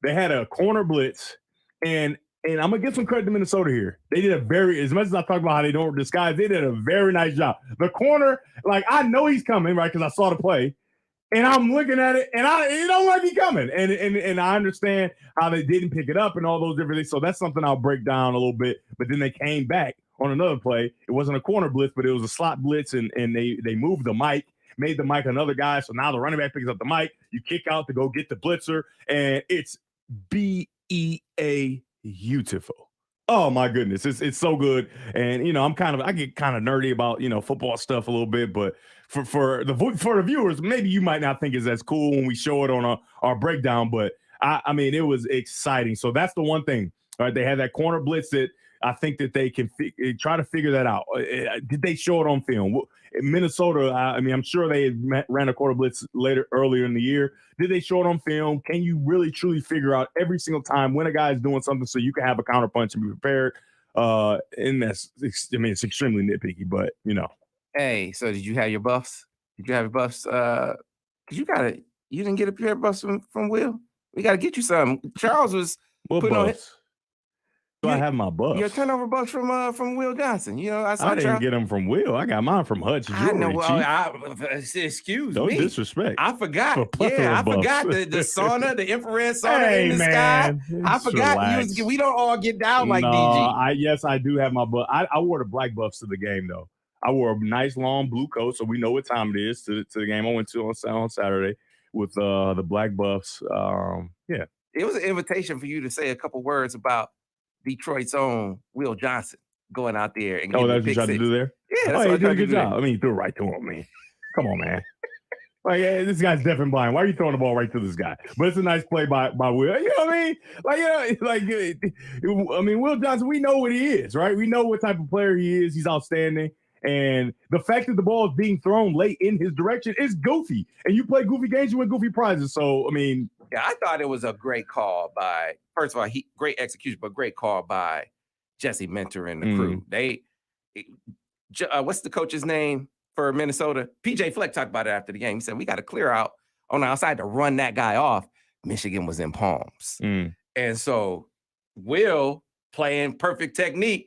they had a corner blitz, and I'm going to give some credit to Minnesota here. They did as much as I talk about how they don't disguise, they did a very nice job. The corner, like, I know he's coming, right, because I saw the play, and I'm looking at it, and it don't like he coming. And I understand how they didn't pick it up and all those different things. So that's something I'll break down a little bit. But then they came back on another play. It wasn't a corner blitz, but it was a slot blitz, and they moved the mic, made the mic another guy. So now the running back picks up the mic. You kick out to go get the blitzer, and it's BEA beautiful. Oh my goodness, it's so good. And you know, I get kind of nerdy about, you know, football stuff a little bit, but for the viewers, maybe you might not think it's as cool when we show it on our breakdown, but I mean, it was exciting. So that's the one thing. All right, they had that corner blitz that I think that they can try to figure that out. Did they show it on film? Minnesota, I mean, I'm sure they ran a quarter blitz earlier in the year. Did they show it on film? Can you really truly figure out every single time when a guy is doing something so you can have a counter punch and be prepared? And it's extremely nitpicky, but you know. Hey, so did you have your buffs? Did you have your buffs? You didn't get a pair of buffs from Will. We got to get you some. Charles was putting on it. I have my buffs. Your turnover buffs from Will Johnson. You know, I didn't get them from Will. I got mine from Hutch. I know. Excuse Don't me. Don't disrespect. I forgot. I forgot the sauna, the infrared sauna in the sky. I forgot. We don't all get down like DG. Yes, I do have my buff. I wore the black buffs to the game though. I wore a nice long blue coat, so we know what time it is to the game I went to on Saturday with the black buffs. Yeah, it was an invitation for you to say a couple words about Detroit's own Will Johnson going out there and that's what you tried to do there? Yeah, that's he did a good job. I mean, you threw it right to him, man. Come on, man. Like, yeah, this guy's deaf and blind. Why are you throwing the ball right to this guy? But it's a nice play by Will. You know what I mean? I mean, Will Johnson, we know what he is, right? We know what type of player he is. He's outstanding. And the fact that the ball is being thrown late in his direction is goofy. And you play goofy games, you win goofy prizes. So, I mean. Yeah, I thought it was a great call by, first of all, great execution, but great call by Jesse Mentor and the crew. What's the coach's name for Minnesota? PJ Fleck talked about it after the game. He said, we got to clear out on the outside to run that guy off. Michigan was in palms. And so Will playing perfect technique.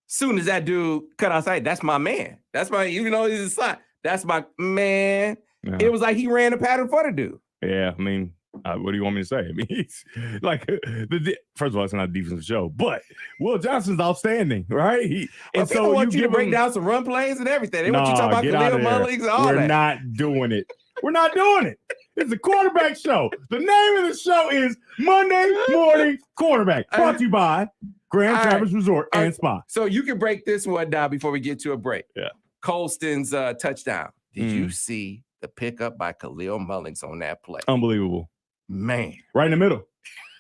Soon as that dude cut outside, that's my man. That's my, even though he's a slot, that's my man. Yeah. It was like he ran a pattern for the dude. Yeah, I mean, what do you want me to say? I mean, he's like, first of all, it's not a defensive show, but Will Johnson's outstanding, right? And so want you to break down some run plays and everything. They want you to talk about Khalil Mullings and all that. We're not doing it. We're not doing it. It's a quarterback show. The name of the show is Monday Morning Quarterback, brought to you by Grand Traverse Resort and Spa. So you can break this one down before we get to a break. Yeah. Colston's touchdown. Did you see the pickup by Khalil Mullings on that play. Unbelievable. Man. Right in the middle.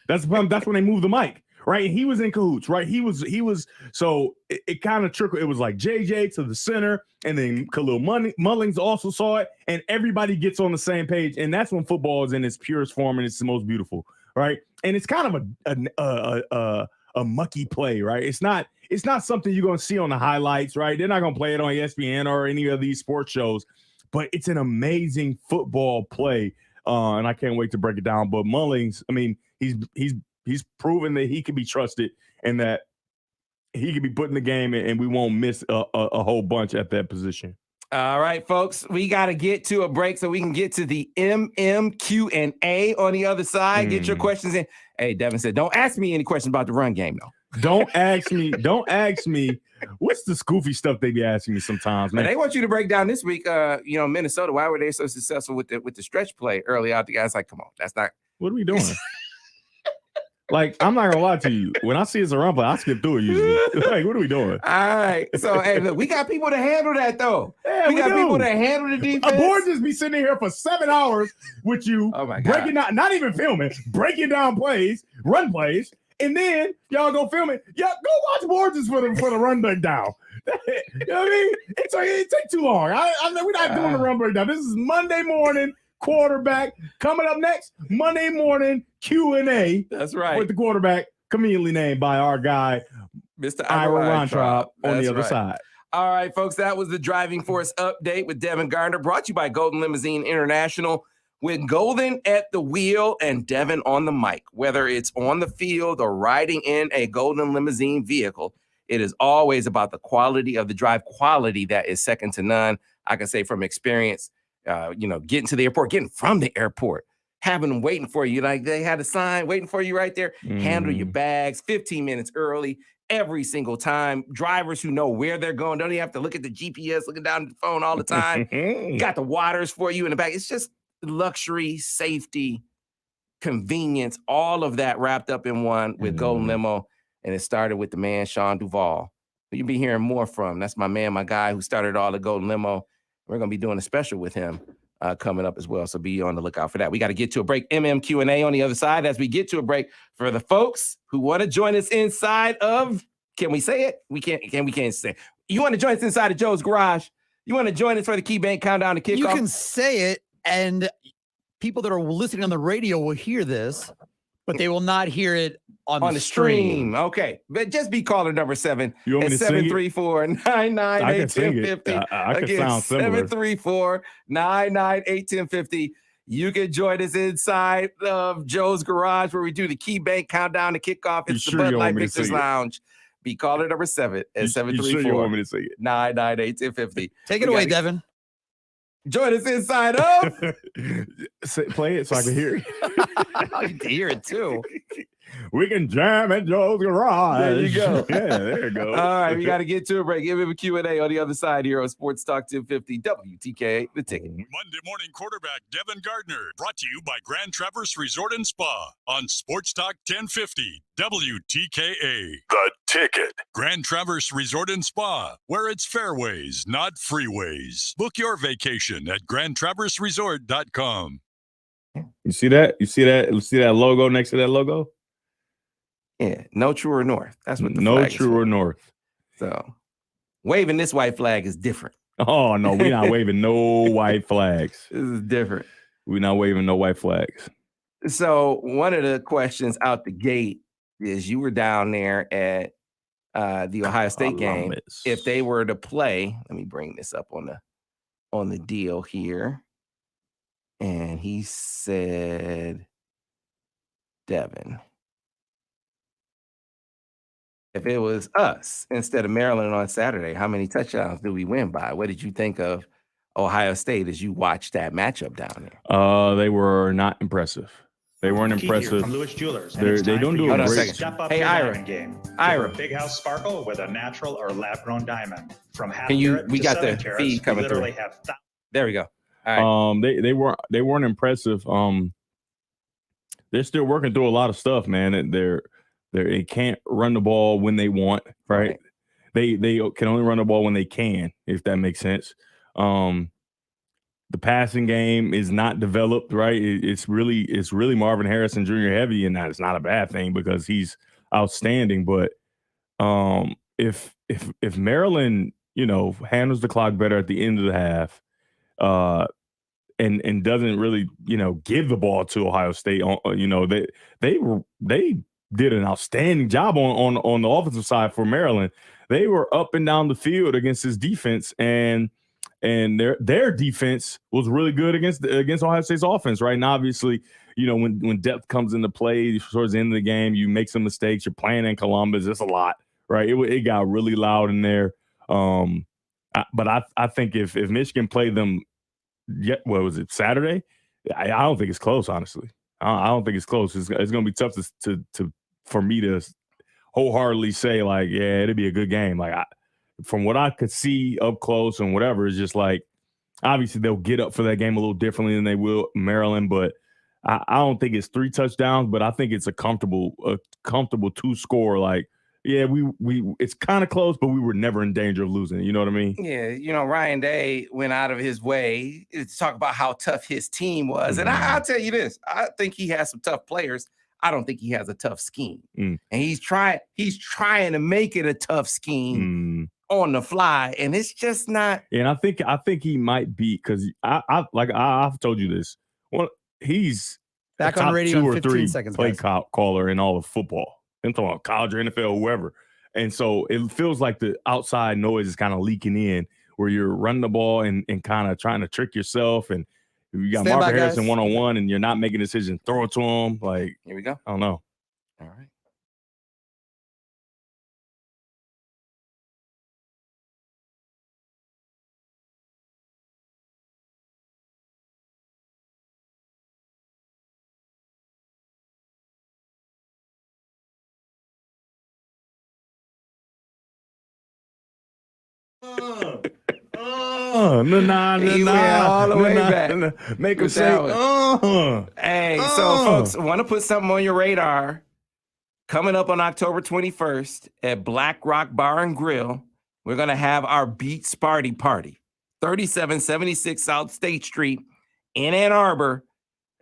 That's when they moved the mic. Right. He was in cahoots. Right. He was. So it kind of trickled. It was like JJ to the center. And then Khalil Mullings also saw it. And everybody gets on the same page. And that's when football is in its purest form and it's the most beautiful. Right. And it's kind of a mucky play. Right. It's not something you're going to see on the highlights. Right. They're not going to play it on ESPN or any of these sports shows. But it's an amazing football play. And I can't wait to break it down. But Mullings, I mean, he's proven that he can be trusted and that he can be put in the game and we won't miss a whole bunch at that position. All right, folks, we got to get to a break so we can get to the MMQ&A on the other side. Get your questions in. Hey, Devin said, don't ask me any questions about the run game, though. Don't ask me. What's the goofy stuff they be asking me sometimes, man? They want you to break down this week, Minnesota. Why were they so successful with the stretch play early out? The guys like, come on, that's not. What are we doing? Like, I'm not gonna lie to you. When I see it's a run play, I skip through it usually. Like, what are we doing? All right. So, hey, look, we got people to handle that, though. Yeah, we got people to handle the defense. A board just be sitting here for 7 hours with you, breaking down, not even filming, breaking down plays, run plays, and then y'all go film it. Yeah, go watch Borges for the run breakdown. You know what I mean? It take too long. We're not doing the run breakdown. This is Monday morning. Quarterback coming up next Monday morning Q&A. That's right. With the quarterback conveniently named by our guy, Mr. Ira Weintraub on the other side. All right, folks, that was the Driving Force Update with Devin Gardner, brought to you by Golden Limousine International, with Golden at the wheel and Devin on the mic. Whether it's on the field or riding in a Golden Limousine vehicle, it is always about the quality of the drive, quality that is second to none. I can say from experience, getting to the airport, getting from the airport, having them waiting for you. Like they had a sign waiting for you right there. Handle your bags 15 minutes early every single time. Drivers who know where they're going, don't even have to look at the GPS, looking down at the phone all the time. Got the waters for you in the back. It's just luxury, safety, convenience, all of that wrapped up in one with Golden Limo. And it started with the man, Sean Duvall, who you'll be hearing more from. That's my man, my guy who started all the Golden Limo. We're going to be doing a special with him coming up as well. So be on the lookout for that. We got to get to a break. MMQ&A on the other side as we get to a break. For the folks who want to join us inside of, can we say it? We can't say it. You want to join us inside of Joe's Garage? You want to join us for the Key Bank Countdown to Kickoff? You can say it, and people that are listening on the radio will hear this, but they will not hear it on the stream. Okay. But just be caller number 7 you want at me to 734-998-1050. I can sound similar. 734-998-1050. You can join us inside of Joe's Garage where we do the Key Bank Countdown to Kickoff. It's the Bud Light Victor's Lounge. Be caller number 7 at 734-998-1050. Take it away, Devin. Join us inside of. Play it so I can hear it. You can hear it too. We can jam at Joe's Garage. There you go. Yeah, there you go. All right, we got to get to a break. Give him a Q&A on the other side here on Sports Talk 1050 WTK, The Ticket. Monday morning quarterback Devin Gardner, brought to you by Grand Traverse Resort and Spa on Sports Talk 1050 WTKA. The Ticket. Grand Traverse Resort and Spa, where it's fairways, not freeways. Book your vacation at grandtraverseresort.com. You see that? You see that logo next to that logo? Yeah, no truer north. That's what the no flag truer north. So waving this white flag is different. Oh no, we're not waving no white flags. This is different. We're not waving no white flags. So one of the questions out the gate is you were down there at the Ohio State game. If they were to play, let me bring this up on the deal here. And he said, Devin, if it was us instead of Maryland on Saturday, how many touchdowns do we win by? What did you think of Ohio State as you watched that matchup down there? They were not impressive. They weren't impressive. From Lewis Jewelers. They don't do a great Step up hey, your Ira. diamond game. Ira. Big House Sparkle with a natural or lab-grown diamond. From half Can you? carat We to got 7 the carats, feed coming we through. literally have There we go. All right. They weren't impressive. They're still working through a lot of stuff, man. And they can't run the ball when they want, right? They can only run the ball when they can, if that makes sense. The passing game is not developed, right? It's really Marvin Harrison Jr. heavy, and it's not a bad thing because he's outstanding. But if Maryland, handles the clock better at the end of the half, and doesn't really, give the ball to Ohio State, they did an outstanding job on the offensive side for Maryland. They were up and down the field against this defense, and their defense was really good against Ohio State's offense, right? And obviously, when depth comes into play towards the end of the game, you make some mistakes. You're playing in Columbus. It's a lot, right? It got really loud in there. But I think if Michigan played them, what was it, Saturday? I don't think it's close, honestly. I don't think it's close. It's going to be tough for me to wholeheartedly say, like, yeah, it'd be a good game. Like, from what I could see up close and whatever, it's just like, obviously they'll get up for that game a little differently than they will Maryland, but I don't think it's 3 touchdowns, but I think it's a comfortable 2-score. Like, yeah, it's kind of close, but we were never in danger of losing. You know what I mean? Yeah, Ryan Day went out of his way to talk about how tough his team was. And I'll tell you this, I think he has some tough players. I don't think he has a tough scheme. And he's trying to make it a tough scheme on the fly, and it's just not. And I think he might be, because I've told you this. Well, he's back on radio 2 in or 15 3 seconds, play guys. caller in all of football. I'm talking about college or NFL, whoever. And so it feels like the outside noise is kind of leaking in, where you're running the ball and kind of trying to trick yourself. And you got Marvin Harrison one-on-one, and you're not making a decision. Throw it to him. Like, here we go. I don't know. All right. All the way back. Make him say, Hey, so folks, I want to put something on your radar. Coming up on October 21st at Black Rock Bar and Grill, we're going to have our Beat Sparty Party. 3776 South State Street in Ann Arbor.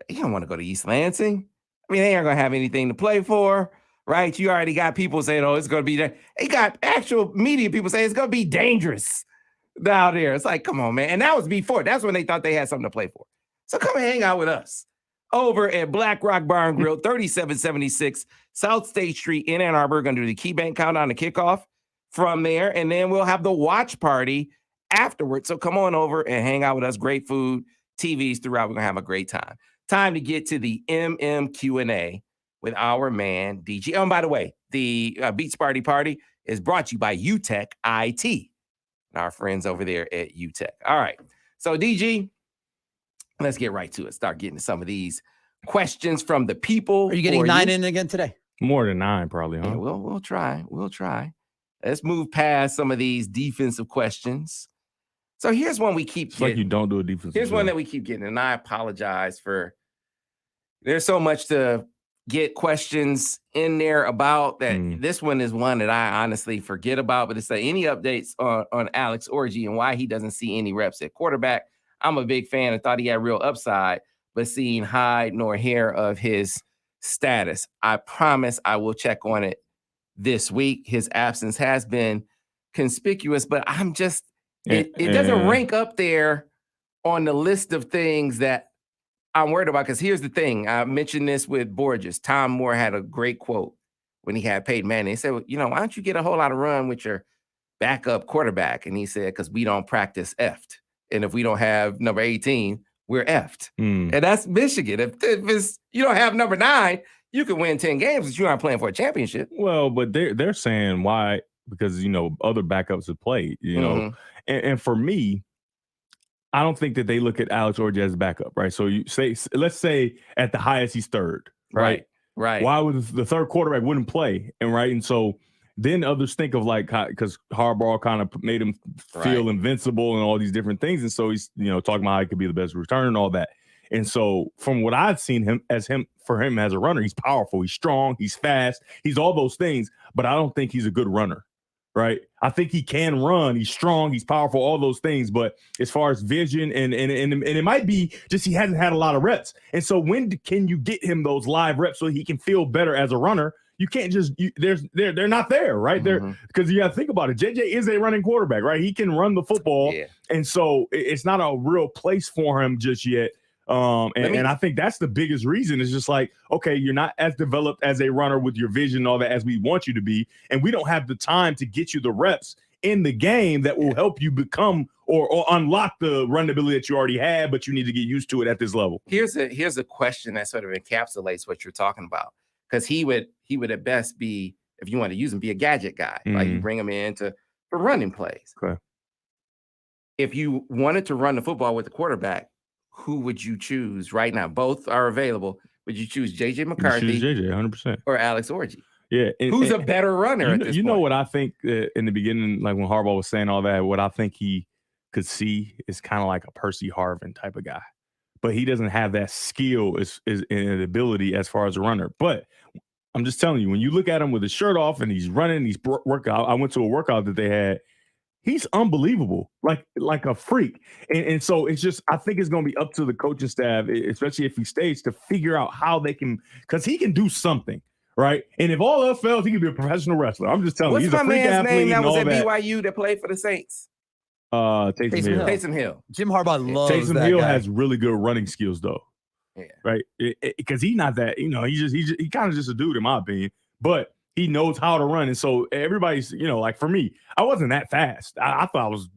You don't want to go to East Lansing. I mean, they aren't going to have anything to play for, right? You already got people saying, oh, it's going to be there. They got actual media people saying it's going to be dangerous down there. It's like, come on, man. And that was before. That's when they thought they had something to play for. So come and hang out with us over at Black Rock Bar and Grill, 3776 South State Street in Ann Arbor. We're going to do the KeyBank countdown to kickoff from there. And then we'll have the watch party afterwards. So come on over and hang out with us. Great food, TVs throughout. We're going to have a great time. Time to get to the MMQ&A with our man, DG. Oh, and by the way, the Beats Party is brought to you by UTech IT and our friends over there at UTech. All right. So, DG, let's get right to it. Start getting to some of these questions from the people. Are you getting 9 in again today? More than 9, probably, huh? Yeah, we'll try. We'll try. Let's move past some of these defensive questions. So here's one we keep getting. Like you don't do a defensive. Here's one that we keep getting, and I apologize for. There's so much to get questions in there about that. This one is one that I honestly forget about, but it's any updates on Alex Orji and why he doesn't see any reps at quarterback. I'm a big fan and thought he had real upside, but seeing hide nor hair of his status. I promise I will check on it this week. His absence has been conspicuous, but I'm just, it doesn't rank up there on the list of things that I'm worried about, because here's the thing. I mentioned this with Borges. Tom Moore had a great quote when he had Peyton Manning. He said, well, why don't you get a whole lot of run with your backup quarterback? And he said, because we don't practice effed. And if we don't have number 18, we're effed. And that's Michigan. If it's, you don't have number 9, you can win 10 games, but you aren't playing for a championship. Well, but they're saying why, because, other backups have played, know. And for me, I don't think that they look at Alex Orji as a backup, right? So let's say at the highest he's third, right? Right. Why would the third quarterback wouldn't play? And so then others think of because Harbaugh kind of made him feel invincible and all these different things. And so he's, talking about how he could be the best returner and all that. And so from what I've seen him as a runner, he's powerful, he's strong, he's fast, he's all those things, but I don't think he's a good runner. right? I think he can run. He's strong. He's powerful. All those things. But as far as vision and it might be just he hasn't had a lot of reps. And so when can you get him those live reps so he can feel better as a runner? You can't just they're not there, right? They're because you got to think about it. JJ is a running quarterback, right? He can run the football, and so it's not a real place for him just yet. And I think that's the biggest reason. It's just like, okay, you're not as developed as a runner with your vision and all that as we want you to be, and we don't have the time to get you the reps in the game that will help you become or unlock the run ability that you already had, but you need to get used to it at this level. Here's a question that sort of encapsulates what you're talking about. Because he would at best be, if you want to use him, be a gadget guy. Like you bring him in for running plays. Okay. If you wanted to run the football with the quarterback, who would you choose right now? Both are available. Would you choose JJ McCarthy? JJ, 100%. Or Alex Orji? Yeah. Who's a better runner at this point? You know what I think in the beginning, like when Harbaugh was saying all that, what I think he could see is kind of like a Percy Harvin type of guy. But he doesn't have that skill is an ability as far as a runner. But I'm just telling you, when you look at him with his shirt off and he's running, he's workout. I went to a workout that they had. He's unbelievable, like a freak. And so it's just, I think it's going to be up to the coaching staff, especially if he stays, to figure out how they can, because he can do something, right? And if all else fails, he can be a professional wrestler. I'm just telling you, he's a freak athlete. What's my man's name that was at BYU that played for the Saints? Taysom Hill. Jim Harbaugh loves Taysom that Hill guy. has really good running skills, though. Yeah. Right. Because he's not that, he kind of just a dude, in my opinion, but he knows how to run. And so everybody's, like for me, I wasn't that fast. I thought I was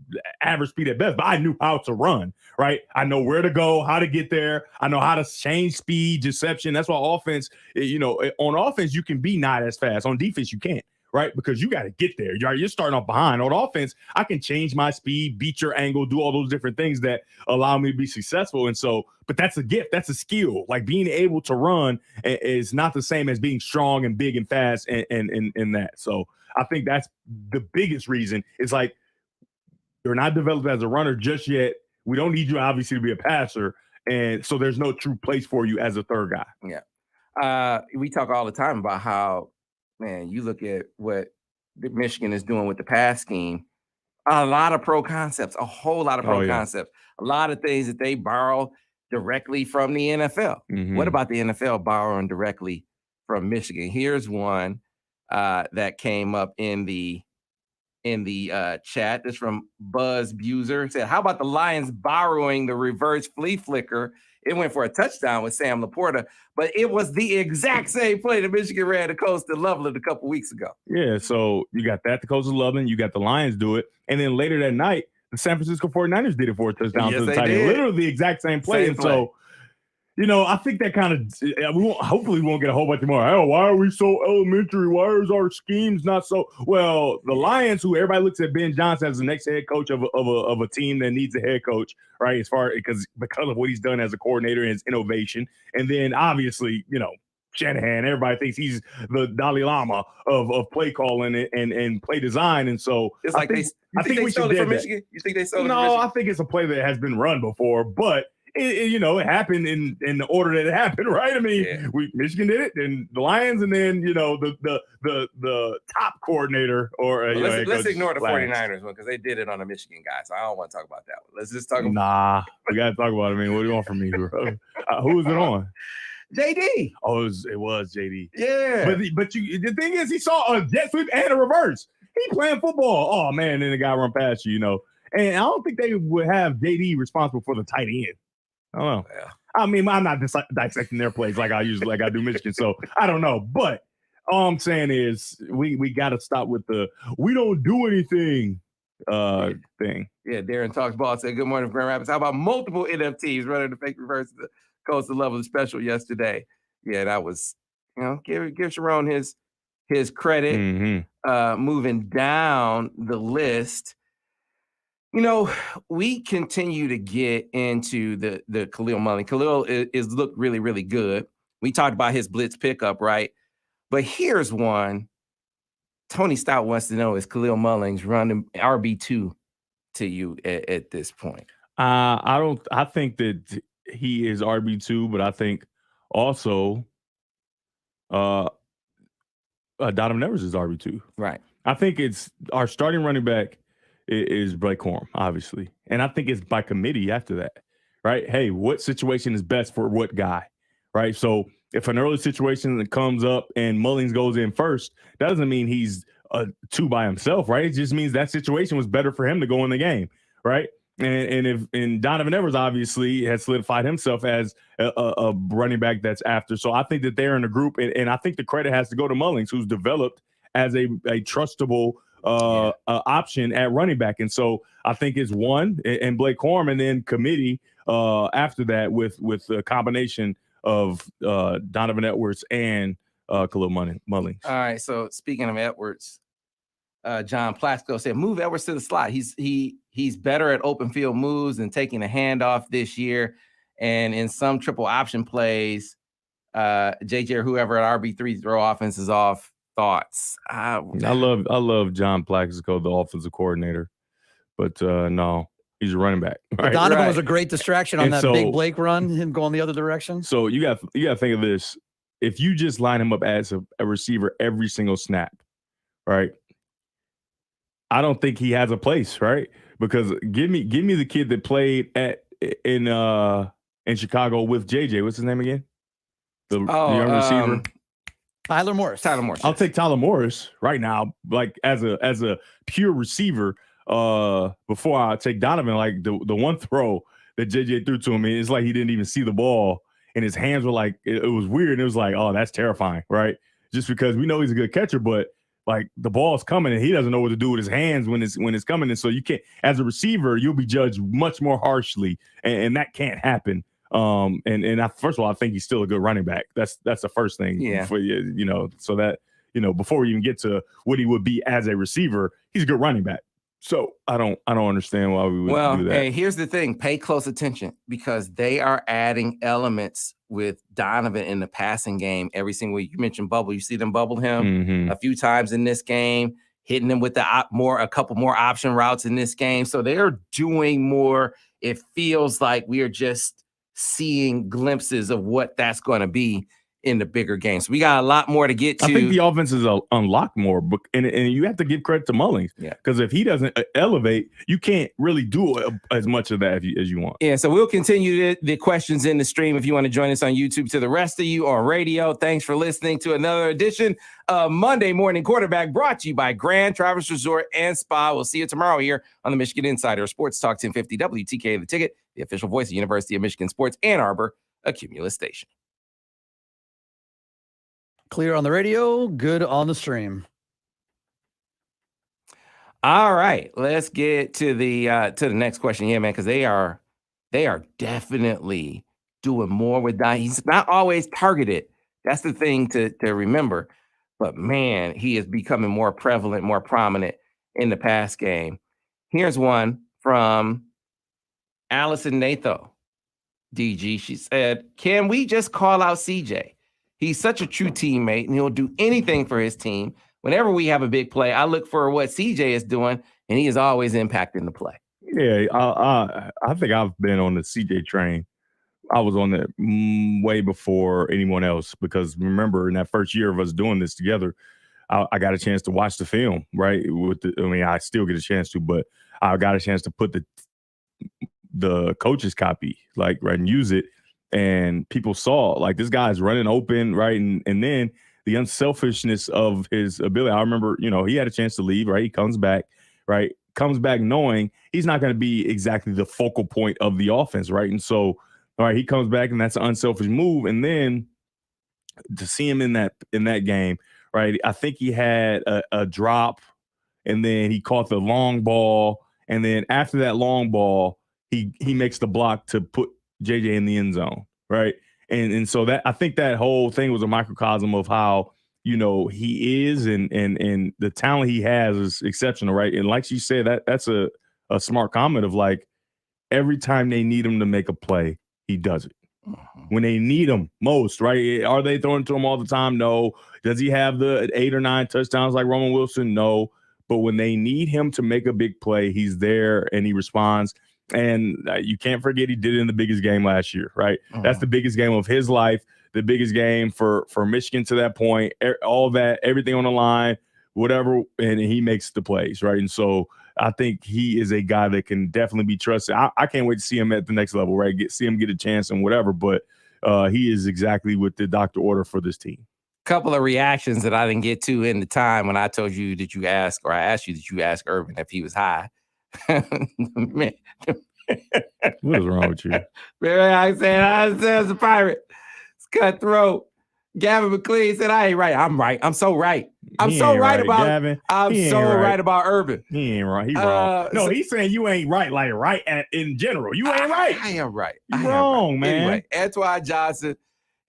average speed at best, but I knew how to run. Right. I know where to go, how to get there. I know how to change speed, deception. That's why offense, on offense, you can be not as fast. On defense, you can't. Right, because you got to get there. You're starting off behind. On offense, I can change my speed, beat your angle, do all those different things that allow me to be successful. And so, but that's a gift. That's a skill. Like being able to run is not the same as being strong and big and fast and that. So I think that's the biggest reason. It's like you're not developed as a runner just yet. We don't need you, obviously, to be a passer. And so there's no true place for you as a third guy. Yeah. We talk all the time about how, man, you look at what Michigan is doing with the pass scheme, a lot of pro concepts, a whole lot of pro concepts, a lot of things that they borrow directly from the NFL. What about the NFL borrowing directly from Michigan? Here's one that came up in the chat. This from Buzz Buser. It said, how about the Lions borrowing the reverse flea flicker? It went for a touchdown with Sam Laporta, but it was the exact same play that Michigan ran to Coastal Loveland a couple weeks ago. Yeah, so you got that to Coastal Loveland, you got the Lions do it, and then later that night, the San Francisco 49ers did it for a touchdown to the tight end. Literally the exact same play. So, I think that kind of hopefully we won't get a whole bunch more. Oh, why are we so elementary? Why is our schemes not so well? The Lions, who everybody looks at Ben Johnson as the next head coach of a team that needs a head coach, right? Because of what he's done as a coordinator and his innovation, and then obviously, Shanahan, everybody thinks he's the Dalai Lama of play calling and play design, and so it's like I think we stole it from Michigan. You think they stole it from Michigan? No, I think it's a play that has been run before, but. It happened in the order that it happened, right? I mean, Michigan did it, and the Lions, and then the top coordinator or let's ignore the 49ers one because they did it on a Michigan guy, so I don't want to talk about that one. Let's just talk about. Nah, we gotta talk about it. I mean, what do you want from me, bro? Who was it on? JD. Oh, it was JD. Yeah, but the thing is, he saw a jet sweep and a reverse. He playing football. Oh man, then the guy run past you, And I don't think they would have JD responsible for the tight end. I don't know. Yeah. I mean, I'm not dissecting their plays like I do Michigan, so I don't know. But all I'm saying is we got to stop with the we don't do anything thing. Yeah, Darren Talks Ball said, good morning, Grand Rapids. How about multiple NFTs running the fake reverse the Coastal Level special yesterday? Yeah, that was, give Sharon his credit. Moving down the list. We continue to get into the Khalil Mullen. Khalil is looked really, really good. We talked about his blitz pickup, right? But here's one. Tony Stout wants to know, is Khalil Mullins running RB2 to you at this point? I think that he is RB2, but I think also Donovan Evers is RB2. Right. I think it's our starting running back is Blake Corum, obviously. And I think it's by committee after that, right? Hey, what situation is best for what guy, right? So if an early situation that comes up and Mullings goes in first, that doesn't mean he's two by himself, right? It just means that situation was better for him to go in the game, right? And Donovan Edwards obviously has solidified himself as a running back that's after. So I think that they're in a group, and I think the credit has to go to Mullings, who's developed as a trustable option at running back. And so I think it's one and Blake Corum, and then committee after that with a combination of Donovan Edwards and Khalil Mullings. All right. So speaking of Edwards, John Plasko said, move Edwards to the slot. He's better at open field moves and taking a handoff this year. And in some triple option plays, JJ or whoever at RB3 throw offenses off. Thoughts? I love John Plaxico, the offensive coordinator, but no, he's a running back. Right? Donovan was a great distraction on that big Blake run, him going the other direction. So you got to think of this: if you just line him up as a receiver every single snap, right? I don't think he has a place, right? Because give me the kid that played in Chicago with JJ. What's his name again? The young receiver. Tyler Morris. I'll take Tyler Morris right now, like as a pure receiver. Before I take Donovan, like the one throw that JJ threw to him, it's like he didn't even see the ball, and his hands were like it was weird. It was like, oh, that's terrifying, right? Just because we know he's a good catcher, but like the ball's coming and he doesn't know what to do with his hands when it's coming, and so you can't, as a receiver, you'll be judged much more harshly, and that can't happen. First of all, I think he's still a good running back. That's the first thing. Yeah. For you, so that before we even get to what he would be as a receiver, he's a good running back. So I don't understand why we would do that. Hey, here's the thing: pay close attention because they are adding elements with Donovan in the passing game every single week. You mentioned bubble. You see them bubble him a few times in this game, hitting him with a couple more option routes in this game. So they're doing more. It feels like we are just seeing glimpses of what that's going to be in the bigger games. We got a lot more to get to. I think the offense is unlocked more, and you have to give credit to Mullings. Yeah. Because if he doesn't elevate, you can't really do as much of that as you want. Yeah, so we'll continue the questions in the stream if you want to join us on YouTube. To the rest of you on radio, thanks for listening to another edition of Monday Morning Quarterback, brought to you by Grand Traverse Resort and Spa. We'll see you tomorrow here on the Michigan Insider Sports Talk 1050 WTK, The Ticket, the official voice of University of Michigan Sports, Ann Arbor, a Cumulus station. Clear on the radio, good on the stream. All right, let's get to the next question here, man, because they are definitely doing more with Don. He's not always targeted. That's the thing to remember. But man, he is becoming more prevalent, more prominent in the pass game. Here's one from Allison Natho, DG. She said, "Can we just call out CJ? He's such a true teammate, and he'll do anything for his team. Whenever we have a big play, I look for what CJ is doing, and he is always impacting the play." Yeah, I think I've been on the CJ train. I was on that way before anyone else, because remember, in that first year of us doing this together, I got a chance to watch the film, right? I still get a chance to, but I got a chance to put the coach's copy, right, and use it. And people saw, like, this guy's running open, right? And then the unselfishness of his ability. I remember, he had a chance to leave, right? He comes back, right? Comes back knowing he's not going to be exactly the focal point of the offense, right? And so, all right, he comes back, and that's an unselfish move. And then to see him in that game, right? I think he had a drop, and then he caught the long ball, and then after that long ball, he makes the block to put JJ in the end zone, right? And so that, I think that whole thing was a microcosm of how, he is and the talent he has is exceptional, right? And like she said, that's a smart comment of, like, every time they need him to make a play, he does it. When they need him most, right? Are they throwing to him all the time? No. Does he have the 8 or 9 touchdowns like Roman Wilson? No. But when they need him to make a big play, he's there and he responds. And you can't forget he did it in the biggest game last year, right? That's the biggest game of his life, the biggest game for Michigan to that point. All that, everything on the line whatever, and he makes the plays, right? And so I think he is a guy that can definitely be trusted. I can't wait to see him at the next level, right? See him get a chance and whatever, but he is exactly what the doctor ordered for this team. Couple of reactions that I didn't get to in the time when I told you that I asked you that you ask Urban if he was high. Man. What is wrong with you? Man, I said it's a pirate. It's cutthroat. Gavin McLean said, I ain't right. I'm right. I'm so right. I'm so right about Gavin. I'm so right about Urban. He ain't right. He wrong. No, he's saying you ain't right, like in general. You ain't right. I am right. You wrong, man. Anyway, Antoine Johnson,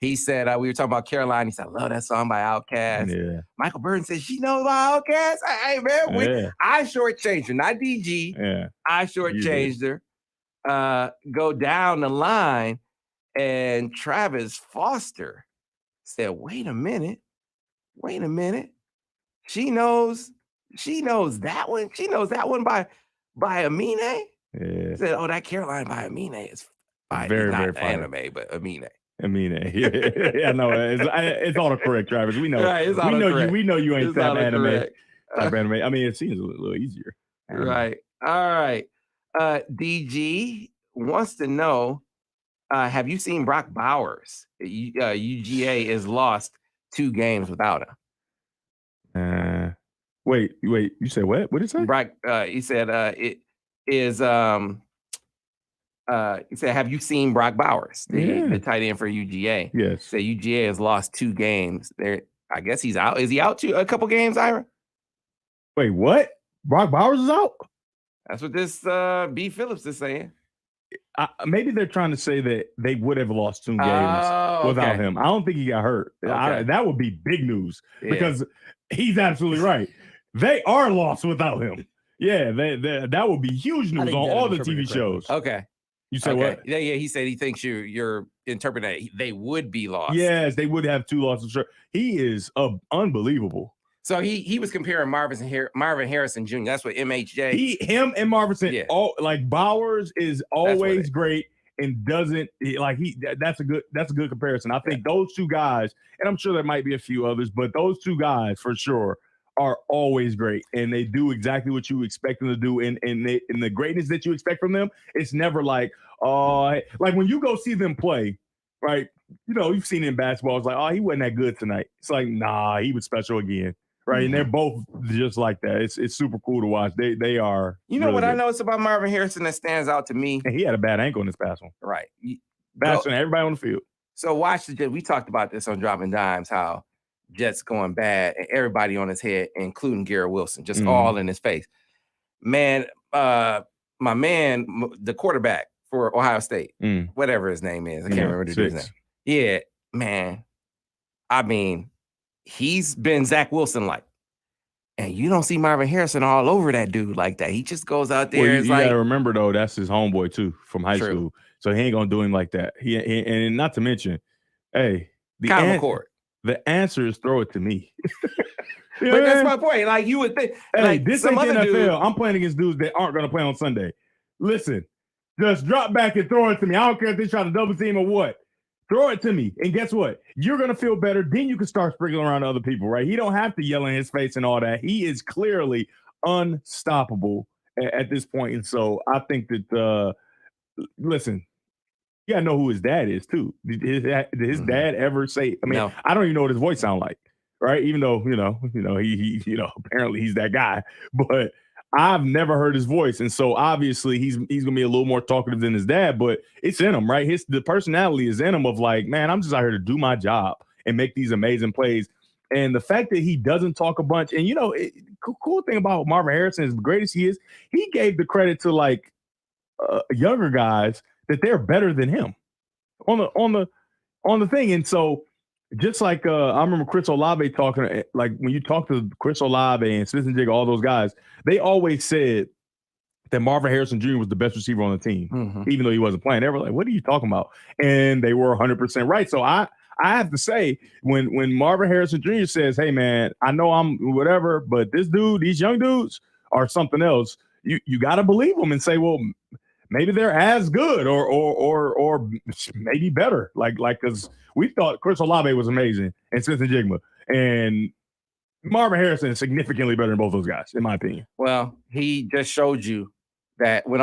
he said, we were talking about Caroline. He said, I love that song by Outkast. Yeah. Michael Burton said, she knows about Outkast. Hey, man, I shortchanged her, not DG. Yeah. I shortchanged her. Go down the line, and Travis Foster said, wait a minute. She knows that one. She knows that one by Amine. Yeah. Said, oh, that Caroline by Amine is very, not very funny. Anime, but Amine. Yeah, no, it's autocorrect, Travis. We know. Right, We know you ain't that anime. Type anime. I mean, it seems a little easier. Right. All right. DG wants to know, have you seen Brock Bowers? UGA is lost 2 games without him. Wait, you said what? What did you say? Brock, he said, it is, he said, have you seen Brock Bowers, the tight end for UGA? Yes. So UGA has lost 2 games. There, I guess he's out. Is he out a couple games, Ira? Wait, what? Brock Bowers is out? That's what this B. Phillips is saying. Maybe they're trying to say that they would have lost 2 games without him. I don't think he got hurt. Okay. That would be big news because he's absolutely right. They are lost without him. Yeah, that would be huge news on all the TV shows. Okay. You said what? Yeah. He said he thinks you're interpreting it. They would be lost. Yes, they would have 2 losses. He is unbelievable. So he was comparing Marvin Harrison Jr. That's what MHJ. Him and Marvin all like Bowers is always great and doesn't that's a good comparison. I think those 2 guys, and I'm sure there might be a few others, but those 2 guys for sure are always great, and they do exactly what you expect them to do, and the greatness that you expect from them. It's never like like when you go see them play, right? You know, you've seen it in basketball. It's like, he wasn't that good tonight. It's like, nah, he was special again. Right, and they're both just like that. It's super cool to watch. They are. You know really what good. I noticed about Marvin Harrison that stands out to me? And he had a bad ankle in this past one. Right, faster than everybody on the field. So watch the Jets. We talked about this on Dropping Dimes, how Jets going bad and everybody on his head, including Garrett Wilson, just all in his face. Man, my man, the quarterback for Ohio State, whatever his name is, I can't remember the dude's name. Yeah, man. I mean, he's been Zach Wilson-like. And you don't see Marvin Harrison all over that dude like that. He just goes out there. Well, you got to remember, though, that's his homeboy, too, from high school. So he ain't going to do him like that. And not to mention, hey, the answer is throw it to me. But that's my point. Like, you would think. Hey, like, this ain't NFL. I'm playing against dudes that aren't going to play on Sunday. Listen, just drop back and throw it to me. I don't care if they try to double team or what. Throw it to me. And guess what? You're going to feel better. Then you can start sprinkling around other people, right? He don't have to yell in his face and all that. He is clearly unstoppable at this point. And so I think that, listen, you got to know who his dad is, too. Did his dad ever say, I mean, I don't even know what his voice sounds like, right? Even though, he apparently he's that guy. But I've never heard his voice, and so obviously he's gonna be a little more talkative than his dad, but it's in him, right? The personality is in him of like, man, I'm just out here to do my job and make these amazing plays. And the fact that he doesn't talk a bunch, and cool thing about Marvin Harrison, as great as he is, he gave the credit to like younger guys that they're better than him on the thing, and so. Just like I remember Chris Olave talking, like when you talk to Chris Olave and Smith-Njigba, all those guys, they always said that Marvin Harrison Jr. was the best receiver on the team, even though he wasn't playing. They were like, what are you talking about? And they were 100% right. So I have to say, when Marvin Harrison Jr. says, hey, man, I know I'm whatever, but these young dudes are something else, you got to believe them and say, well, maybe they're as good or maybe better. Like because we thought Chris Olave was amazing and Smith-Njigba. And Marvin Harrison is significantly better than both those guys, in my opinion. Well, he just showed you that when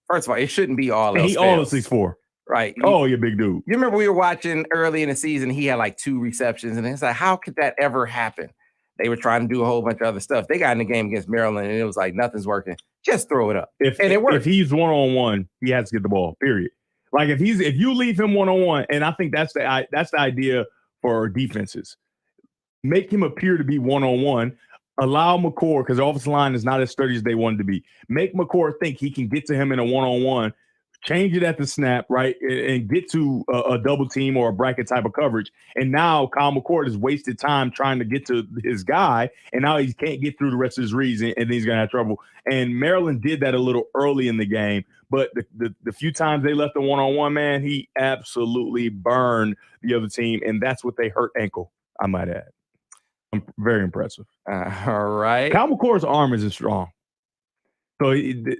first of all, it shouldn't be all And else he all fails. 6'4". Right. Oh, you big dude. You remember we were watching early in the season, he had like 2 receptions, and it's like, how could that ever happen? They were trying to do a whole bunch of other stuff. They got in the game against Maryland, and it was like, nothing's working. Just throw it up. And it worked. If he's one-on-one, he has to get the ball, period. Like if you leave him one-on-one, and I think that's the idea for defenses. Make him appear to be one-on-one. Allow McCord, because the offensive line is not as sturdy as they wanted to be. Make McCord think he can get to him in a one-on-one, change it at the snap, right, and get to a double team or a bracket type of coverage. And now Kyle McCord has wasted time trying to get to his guy, and now he can't get through the rest of his reads, and he's going to have trouble. And Maryland did that a little early in the game, but the few times they left the one-on-one, man, he absolutely burned the other team, and that's what they hurt ankle, I might add. I'm very impressive. All right. Kyle McCord's arm isn't strong. So, he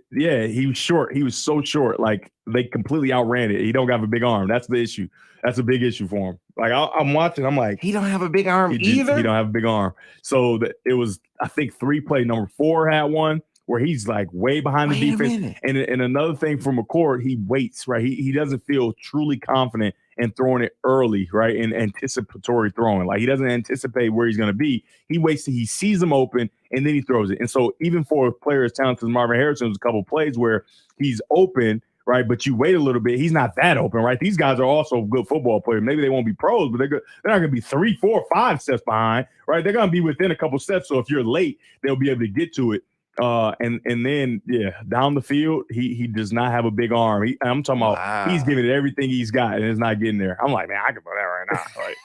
was short. He was so short. Like, they completely outran it. He don't have a big arm. That's the issue. That's a big issue for him. Like, I'm watching. I'm like. He don't have a big arm either? He don't have a big arm. So, it was, I think, 3 play. Number 4 had one where he's, like, way behind the defense. And another thing for McCord, he waits, right? He doesn't feel truly confident in throwing it early, right, in anticipatory throwing. Like, he doesn't anticipate where he's going to be. He waits till he sees him open, and then he throws it. And so even for a player as talented as Marvin Harrison, there's a couple of plays where he's open, right, but you wait a little bit. He's not that open, right? These guys are also good football players. Maybe they won't be pros, but they're not going to be 3, 4, 5 steps behind, right? They're going to be within a couple steps. So if you're late, they'll be able to get to it. And then down the field, he does not have a big arm. I'm talking about he's giving it everything he's got, and it's not getting there. I'm like, man, I can put that right now. Like,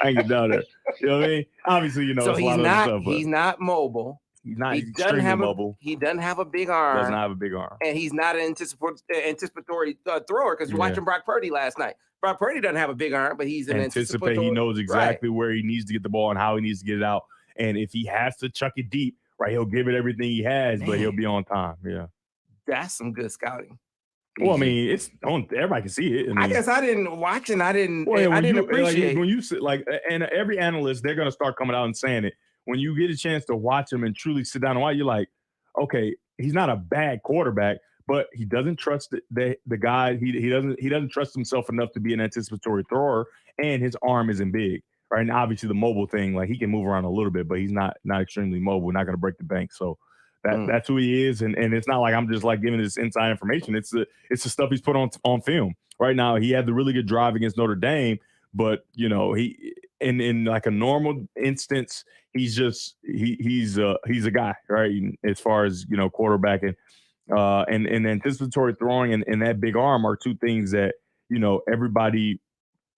I ain't get down there. You know what I mean? Obviously, so it's a lot of stuff. But he's not mobile. He's not extremely mobile. He doesn't have a big arm. Does not have a big arm. And he's not an anticipatory thrower, because you're watching Brock Purdy last night. Brock Purdy doesn't have a big arm, but he's an anticipatory. He knows exactly where he needs to get the ball and how he needs to get it out. And if he has to chuck it deep, right, he'll give it everything he has, but he'll be on time. Yeah, that's some good scouting. Well, I mean, everybody can see it. I guess I didn't watch and I didn't appreciate. Like, when you sit, like, and every analyst, they're gonna start coming out and saying it. When you get a chance to watch him and truly sit down and watch, you're like, okay, he's not a bad quarterback, but he doesn't trust the guy. He doesn't trust himself enough to be an anticipatory thrower, and his arm isn't big. Right, and obviously the mobile thing, like, he can move around a little bit, but he's not extremely mobile, not going to break the bank. So that's who he is, and it's not like I'm just like giving this inside information. It's the stuff he's put on film. Right now, he had the really good drive against Notre Dame, but he in like a normal instance, he's a guy, right? As far as quarterbacking, and anticipatory throwing and that big arm are two things that everybody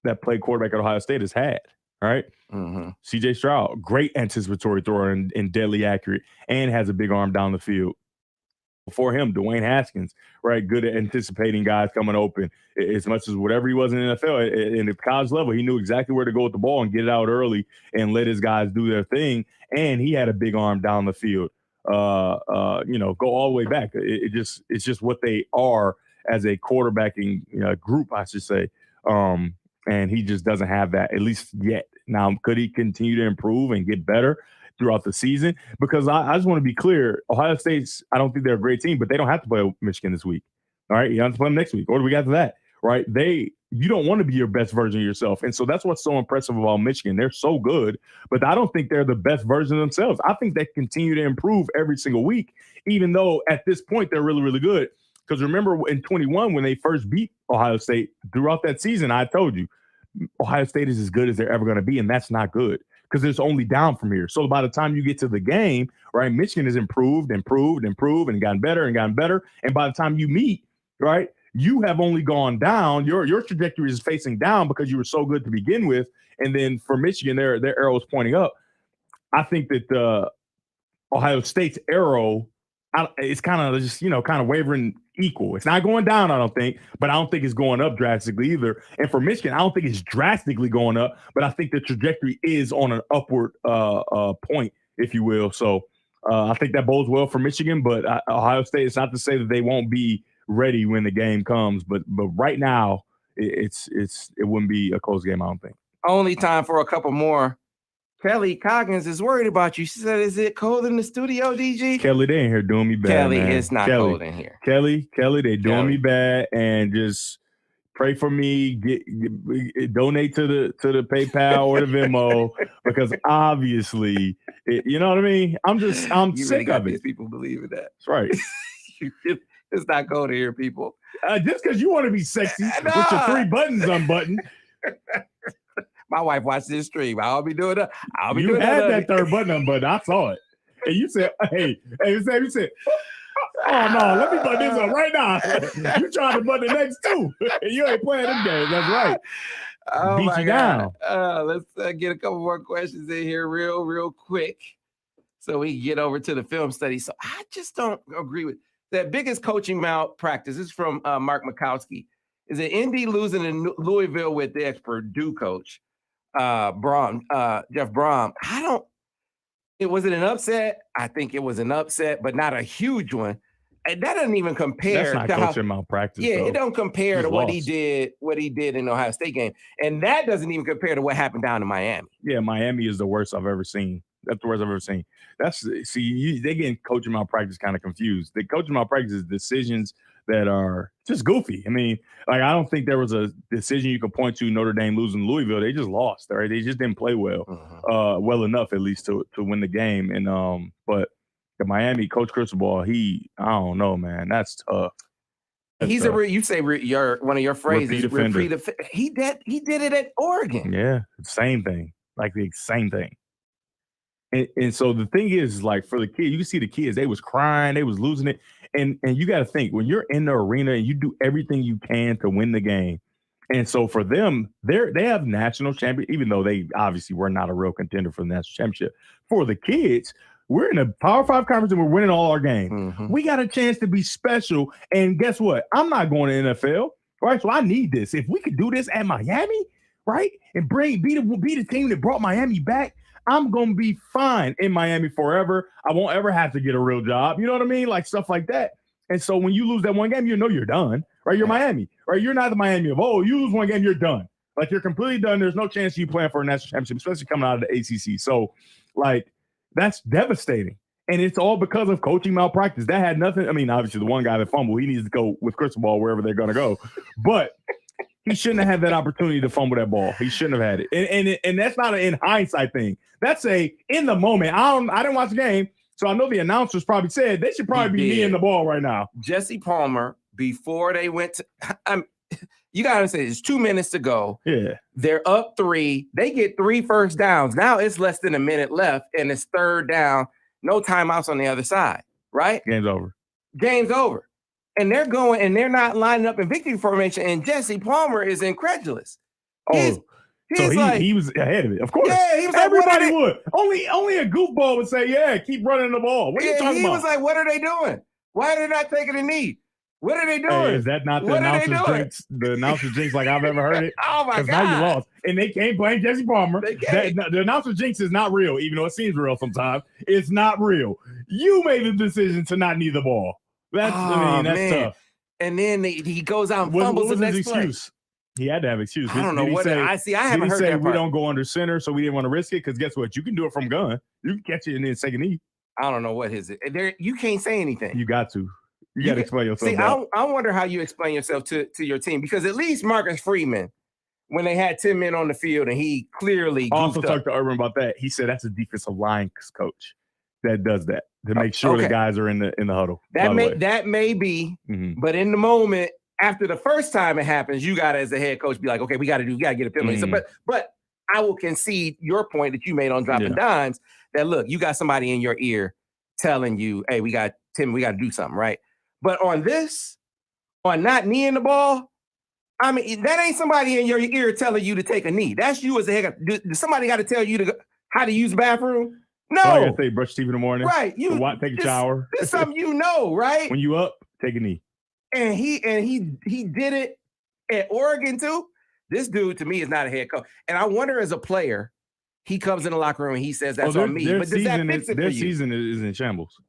that played quarterback at Ohio State has had. Right. Mm-hmm. CJ Stroud, great anticipatory thrower and deadly accurate, and has a big arm down the field. Before him, Dwayne Haskins, right, good at anticipating guys coming open. As much as whatever he was in the NFL, in the college level, he knew exactly where to go with the ball and get it out early and let his guys do their thing. And he had a big arm down the field. Go all the way back. It's just what they are as a quarterbacking group, I should say. And he just doesn't have that, at least yet. Now, could he continue to improve and get better throughout the season? Because I just want to be clear, Ohio State's, I don't think they're a great team, but they don't have to play Michigan this week. All right, you have to play them next week. What do we got for that? Right? You don't want to be your best version of yourself. And so that's what's so impressive about Michigan. They're so good, but I don't think they're the best version of themselves. I think they continue to improve every single week, even though at this point they're really, really good. Because remember in 21, when they first beat Ohio State, throughout that season, I told you, Ohio State is as good as they're ever going to be, and that's not good because it's only down from here. So by the time you get to the game, right, Michigan has improved, and gotten better. And by the time you meet, right, you have only gone down. Your trajectory is facing down because you were so good to begin with. And then for Michigan, their arrow is pointing up. I think that Ohio State's arrow, it's kind of just, kind of wavering equal. It's not going down, I don't think, but I don't think it's going up drastically either. And for Michigan, I don't think it's drastically going up, but I think the trajectory is on an upward point, if you will. So I think that bodes well for Michigan, but Ohio State, it's not to say that they won't be ready when the game comes, but right now it wouldn't be a close game, I don't think. Only time for a couple more Kelly Coggins is worried about you. She said, "Is it cold in the studio, DG?" Kelly, they in here doing me bad. Kelly, man. it's not cold in here. Kelly, they doing me bad, and just pray for me. Donate to the PayPal or the Venmo because obviously, you know what I mean. I'm You sick really got of it. these people believing that. That's right. It's not cold in here, people. Just because you want to be sexy with your 3 buttons unbuttoned. My wife watched this stream. I'll be doing that. You had that 3rd button unbuttoned. I saw it, and you said, "Hey, you said." Oh no, let me button this up right now. You trying to button the next 2. You ain't playing them games. That's right. Oh Beat my you God. down. Let's get a couple more questions in here real quick so we can get over to the film study. So I just don't agree with that biggest coaching malpractice. This is from Mark Mikowski. Is it Indy losing in Louisville with the ex-Purdue coach, Jeff Brom? Was it an upset? I think it was an upset, but not a huge one. And that doesn't even compare. That's not coaching malpractice. Yeah, though. it don't compare to what he did in the Ohio State game. And that doesn't even compare to what happened down in Miami. Yeah, Miami is the worst I've ever seen. That's the worst I've ever seen. They getting coaching malpractice kind of confused. The coaching malpractice is decisions that are just goofy. I mean, like I don't think there was a decision you could point to Notre Dame losing Louisville. They just lost. Right? They just didn't play well, well enough at least to win the game. And but the Miami coach Cristobal, I don't know, man. That's tough. He's you say one of your phrases. He did it at Oregon. Yeah, same thing. Like the same thing. And so the thing is, like for the kids, you can see the kids, they was crying, they was losing it. And you got to think when you're in the arena and you do everything you can to win the game. And so for them, they have national champion, even though they obviously were not a real contender for the national championship. For the kids, we're in a Power 5 conference and we're winning all our games. Mm-hmm. We got a chance to be special. And guess what? I'm not going to NFL, right? So I need this. If we could do this at Miami, right, and be the team that brought Miami back, I'm going to be fine in Miami forever. I won't ever have to get a real job. You know what I mean? Like stuff like that. And so when you lose that one game, you know you're done, right? You're Miami, right? You're not the Miami of, you lose one game, you're done. Like you're completely done. There's no chance you playing for a national championship, especially coming out of the ACC. So like that's devastating. And it's all because of coaching malpractice. That had nothing. I mean, obviously the one guy that fumbled, he needs to go with Cristobal wherever they're going to go. But he shouldn't have had that opportunity to fumble that ball. He shouldn't have had it. And that's not an in hindsight thing. That's in the moment. I didn't watch the game, so I know the announcers probably said they should probably be kneeing the ball right now. Jesse Palmer, before they went to you got to say it's 2 minutes to go. Yeah. They're up 3. They get 3 first downs. Now it's less than a minute left, and it's 3rd down. No timeouts on the other side, right? Game's over. And they're going, and they're not lining up in victory formation, and Jesse Palmer is incredulous. So he was ahead of it. Of course. Yeah, he was everybody would. Only a goofball would say, yeah, keep running the ball. What are you talking about? He was like, what are they doing? Why are they not taking a knee? What are they doing? Hey, is that not the announcer's jinx like I've ever heard it? Oh, my God. Because now you lost. And they can't blame Jesse Palmer. The announcer's jinx is not real, even though it seems real sometimes. It's not real. You made the decision to not knee the ball. That's tough. And then he goes out and fumbles the next excuse? Play. He had to have excuse. I don't know what I haven't heard that part. We don't go under center, so we didn't want to risk it. Because guess what? You can do it from gun. You can catch it and then take a knee. I don't know what his it. There, you can't say anything. You got to. You got to explain yourself. See, I wonder how you explain yourself to your team, because at least Marcus Freeman, when they had 10 men on the field and he clearly also talked to Urban about that. He said that's a defensive line coach that does that to make sure the guys are in the huddle. That may be, but in the moment after the first time it happens, you got to, as a head coach, be like, okay, we got to get a penalty. So, but I will concede your point that you made on dropping dimes. That look, you got somebody in your ear telling you, hey, we got to do something, right? But on not kneeing the ball, I mean, that ain't somebody in your ear telling you to take a knee. That's you as a head coach. Somebody got to tell you how to use the bathroom? No. So I got to say, brush teeth in the morning. Right. Take a shower. This is something you know, right? When you up, take a knee. And he did it at Oregon too. This dude to me is not a head coach. And I wonder, as a player, he comes in the locker room and he says that's on me. But does that fix it for you? Their season is in shambles.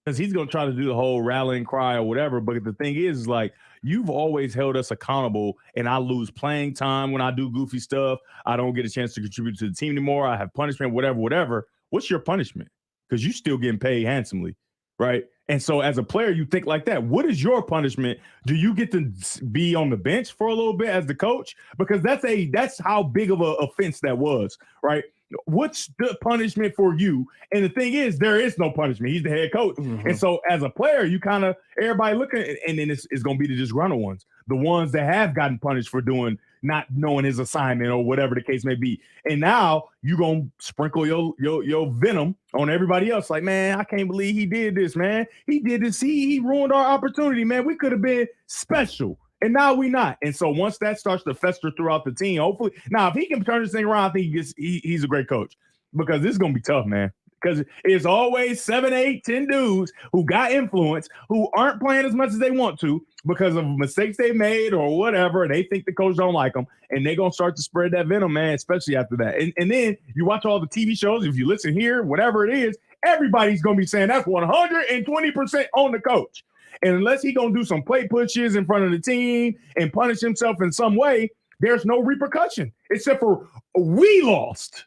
because he's going to try to do the whole rallying cry or whatever. But the thing is like, you've always held us accountable, and I lose playing time when I do goofy stuff. I don't get a chance to contribute to the team anymore. I have punishment, whatever. What's your punishment? Because you still getting paid handsomely, right? And so as a player, you think like that. What is your punishment? Do you get to be on the bench for a little bit as the coach? Because that's how big of an offense that was, right? What's the punishment for you? And the thing is, there is no punishment. He's the head coach. Mm-hmm. And so as a player, you kind of, everybody looking, and then it's going to be the disgruntled ones, the ones that have gotten punished for doing, not knowing his assignment or whatever the case may be. And now you're going to sprinkle your venom on everybody else. Like, man, I can't believe he did this, man. He did this. He ruined our opportunity, man. We could have been special. And now we not. And so once that starts to fester throughout the team, hopefully, now if he can turn this thing around, I think he's a great coach, because this is going to be tough, man. Because it's always 7, 8, 10 dudes who got influence, who aren't playing as much as they want to because of mistakes they made or whatever. They think the coach don't like them, and they're going to start to spread that venom, man, especially after that. And then you watch all the TV shows, if you listen here, whatever it is, everybody's going to be saying that's 120% on the coach. And unless he's going to do some play pushes in front of the team and punish himself in some way, there's no repercussion, except for we lost.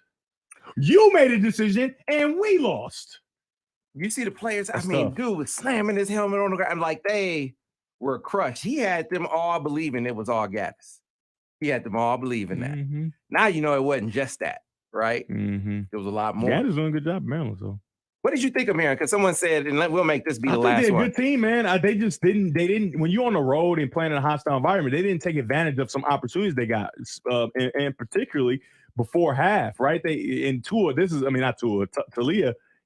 You made a decision, and we lost. You see the players, dude was slamming his helmet on the ground like they were crushed. He had them all believing it was all Gaddis. He had them all believing that. Mm-hmm. Now you know it wasn't just that, right? Mm-hmm. There was a lot more. Gaddis doing a good job, Maryland, so. What did you think of Maryland? Because someone said, and we'll make this be the last they're one. A good team, man. They didn't, when you're on the road and playing in a hostile environment, they didn't take advantage of some opportunities they got, and particularly before half, right? Talia,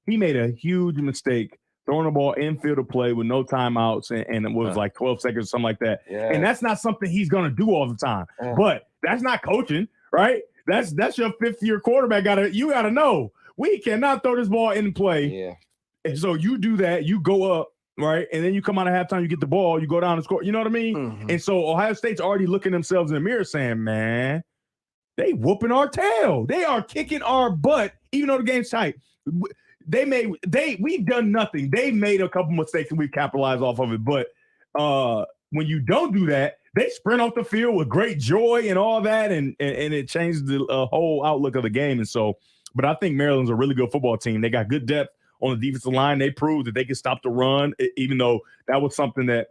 he made a huge mistake throwing the ball infield of play with no timeouts, and it was like 12 seconds or something like that. Yeah. And that's not something he's going to do all the time. But that's not coaching, right? That's your fifth-year quarterback. You got to know. We cannot throw this ball in play. Yeah. And so you do that, you go up, right? And then you come out of halftime, you get the ball, you go down and score. You know what I mean? Mm-hmm. And so Ohio State's already looking themselves in the mirror saying, man, they whooping our tail. They are kicking our butt, even though the game's tight. We've done nothing. They made a couple mistakes and we've capitalized off of it. But when you don't do that, they sprint off the field with great joy and all that, and it changed the whole outlook of the game. And so, but I think Maryland's a really good football team. They got good depth on the defensive line. They proved that they could stop the run, even though that was something that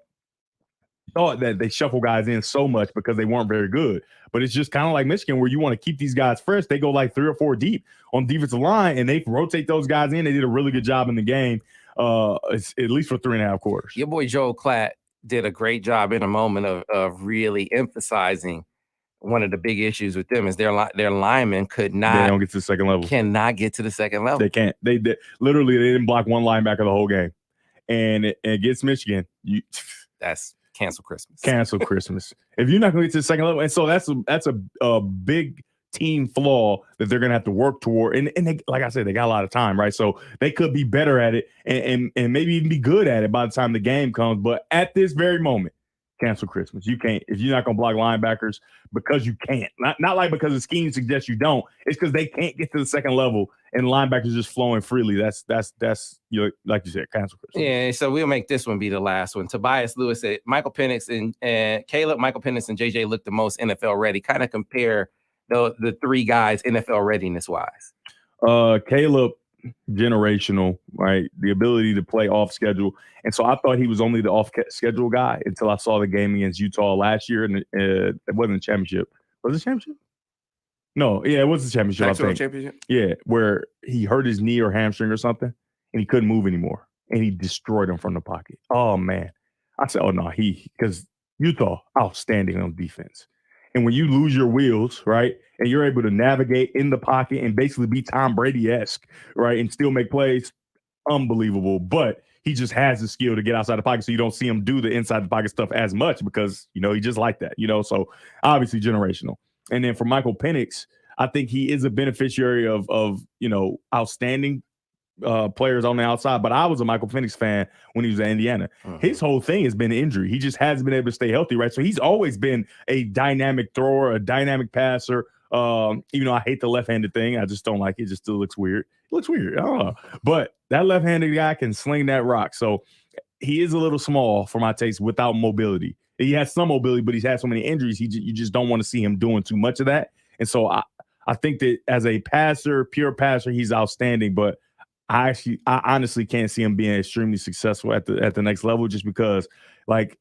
thought that they shuffle guys in so much because they weren't very good. But it's just kind of like Michigan, where you want to keep these guys fresh. They go like 3 or 4 deep on the defensive line, and they rotate those guys in. They did a really good job in the game, at least for 3.5 quarters. Your boy Joel Klatt did a great job in a moment of really emphasizing one of the big issues with them is their linemen they don't get to the second level. Cannot get to the second level. They can't. They literally they didn't block one linebacker the whole game, and against Michigan, that's cancel Christmas. Cancel Christmas. If you're not going to get to the second level, and so that's a big team flaw that they're going to have to work toward. And they, like I said, they got a lot of time, right? So they could be better at it and maybe even be good at it by the time the game comes. But at this very moment, cancel Christmas. You can't, if you're not going to block linebackers, because you can't. Not like because the scheme suggests you don't. It's because they can't get to the second level and linebackers just flowing freely. That's like you said, cancel Christmas. Yeah, so we'll make this one be the last one. Tobias Lewis said Michael Penix and Caleb, Michael Penix and JJ look the most NFL ready. Kind of compare the 3 guys NFL readiness wise. Caleb, generational, right? The ability to play off schedule. And so I thought he was only the off schedule guy until I saw the game against Utah last year. And it wasn't a championship. Was it a championship? No, yeah, it was a championship. Actual championship? Yeah, where he hurt his knee or hamstring or something and he couldn't move anymore. And he destroyed him from the pocket. Oh, man. I said, oh, no, because Utah, outstanding on defense. And when you lose your wheels, right, and you're able to navigate in the pocket and basically be Tom Brady-esque, right, and still make plays, unbelievable. But he just has the skill to get outside the pocket, so you don't see him do the inside the pocket stuff as much because, he just like that, so obviously generational. And then for Michael Penix, I think he is a beneficiary of outstanding players on the outside, but I was a Michael Penix fan when he was at Indiana. His whole thing has been injury. He just hasn't been able to stay healthy, right? So he's always been a dynamic thrower, a dynamic passer. Even though I hate the left-handed thing, I just don't like it. It just still looks weird. It looks weird. I don't know. But that left-handed guy can sling that rock. So he is a little small for my taste without mobility. He has some mobility, but he's had so many injuries. You just don't want to see him doing too much of that. And so I think that as a passer, pure passer, he's outstanding. But I honestly can't see him being extremely successful at the next level, just because, like,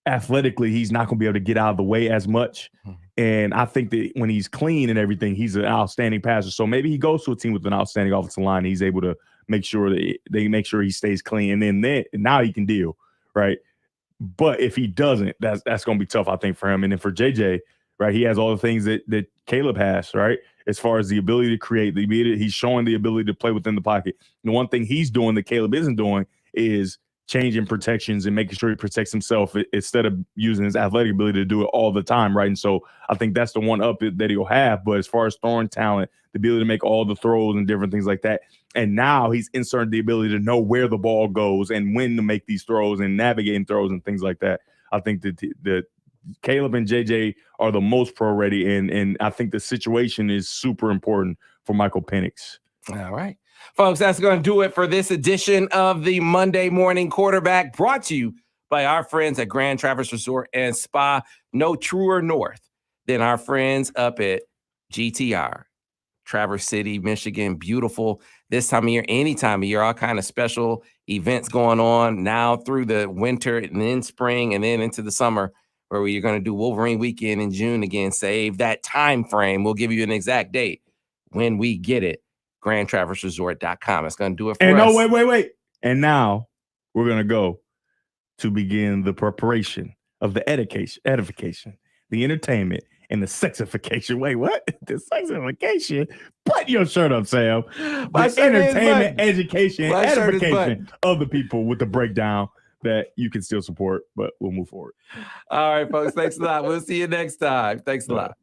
athletically, he's not going to be able to get out of the way as much. And I think that when he's clean and everything, he's an outstanding passer. So maybe he goes to a team with an outstanding offensive line. And he's able to make sure that they make sure he stays clean. And then now he can deal, right? But if he doesn't, that's going to be tough, I think, for him. And then for JJ, right, he has all the things that Caleb has, right? As far as the ability to create, he's showing the ability to play within the pocket. The one thing he's doing that Caleb isn't doing is changing protections and making sure he protects himself instead of using his athletic ability to do it all the time, right? And so I think that's the one up that he'll have. But as far as throwing talent, the ability to make all the throws and different things like that, and now he's inserted the ability to know where the ball goes and when to make these throws and navigating throws and things like that. I think that Caleb and JJ are the most pro ready, and I think the situation is super important for Michael Penix. All right, folks, that's going to do it for this edition of the Monday Morning Quarterback, brought to you by our friends at Grand Traverse Resort and Spa. No truer north than our friends up at GTR, Traverse City, Michigan. Beautiful this time of year, any time of year, all kind of special events going on now through the winter and then spring and then into the summer, where you're going to do Wolverine Weekend in June again. Save that time frame. We'll give you an exact date when we get it. GrandTraverseResort.com. It's going to do it for us. No, wait. And now we're going to go to begin the preparation of the edification, the entertainment, and the sexification. Wait, what? The sexification? Put your shirt up, Sam. The entertainment, education, edification of the people with the breakdown that you can still support, but we'll move forward. All right, folks. Thanks a lot. We'll see you next time. Thanks a lot.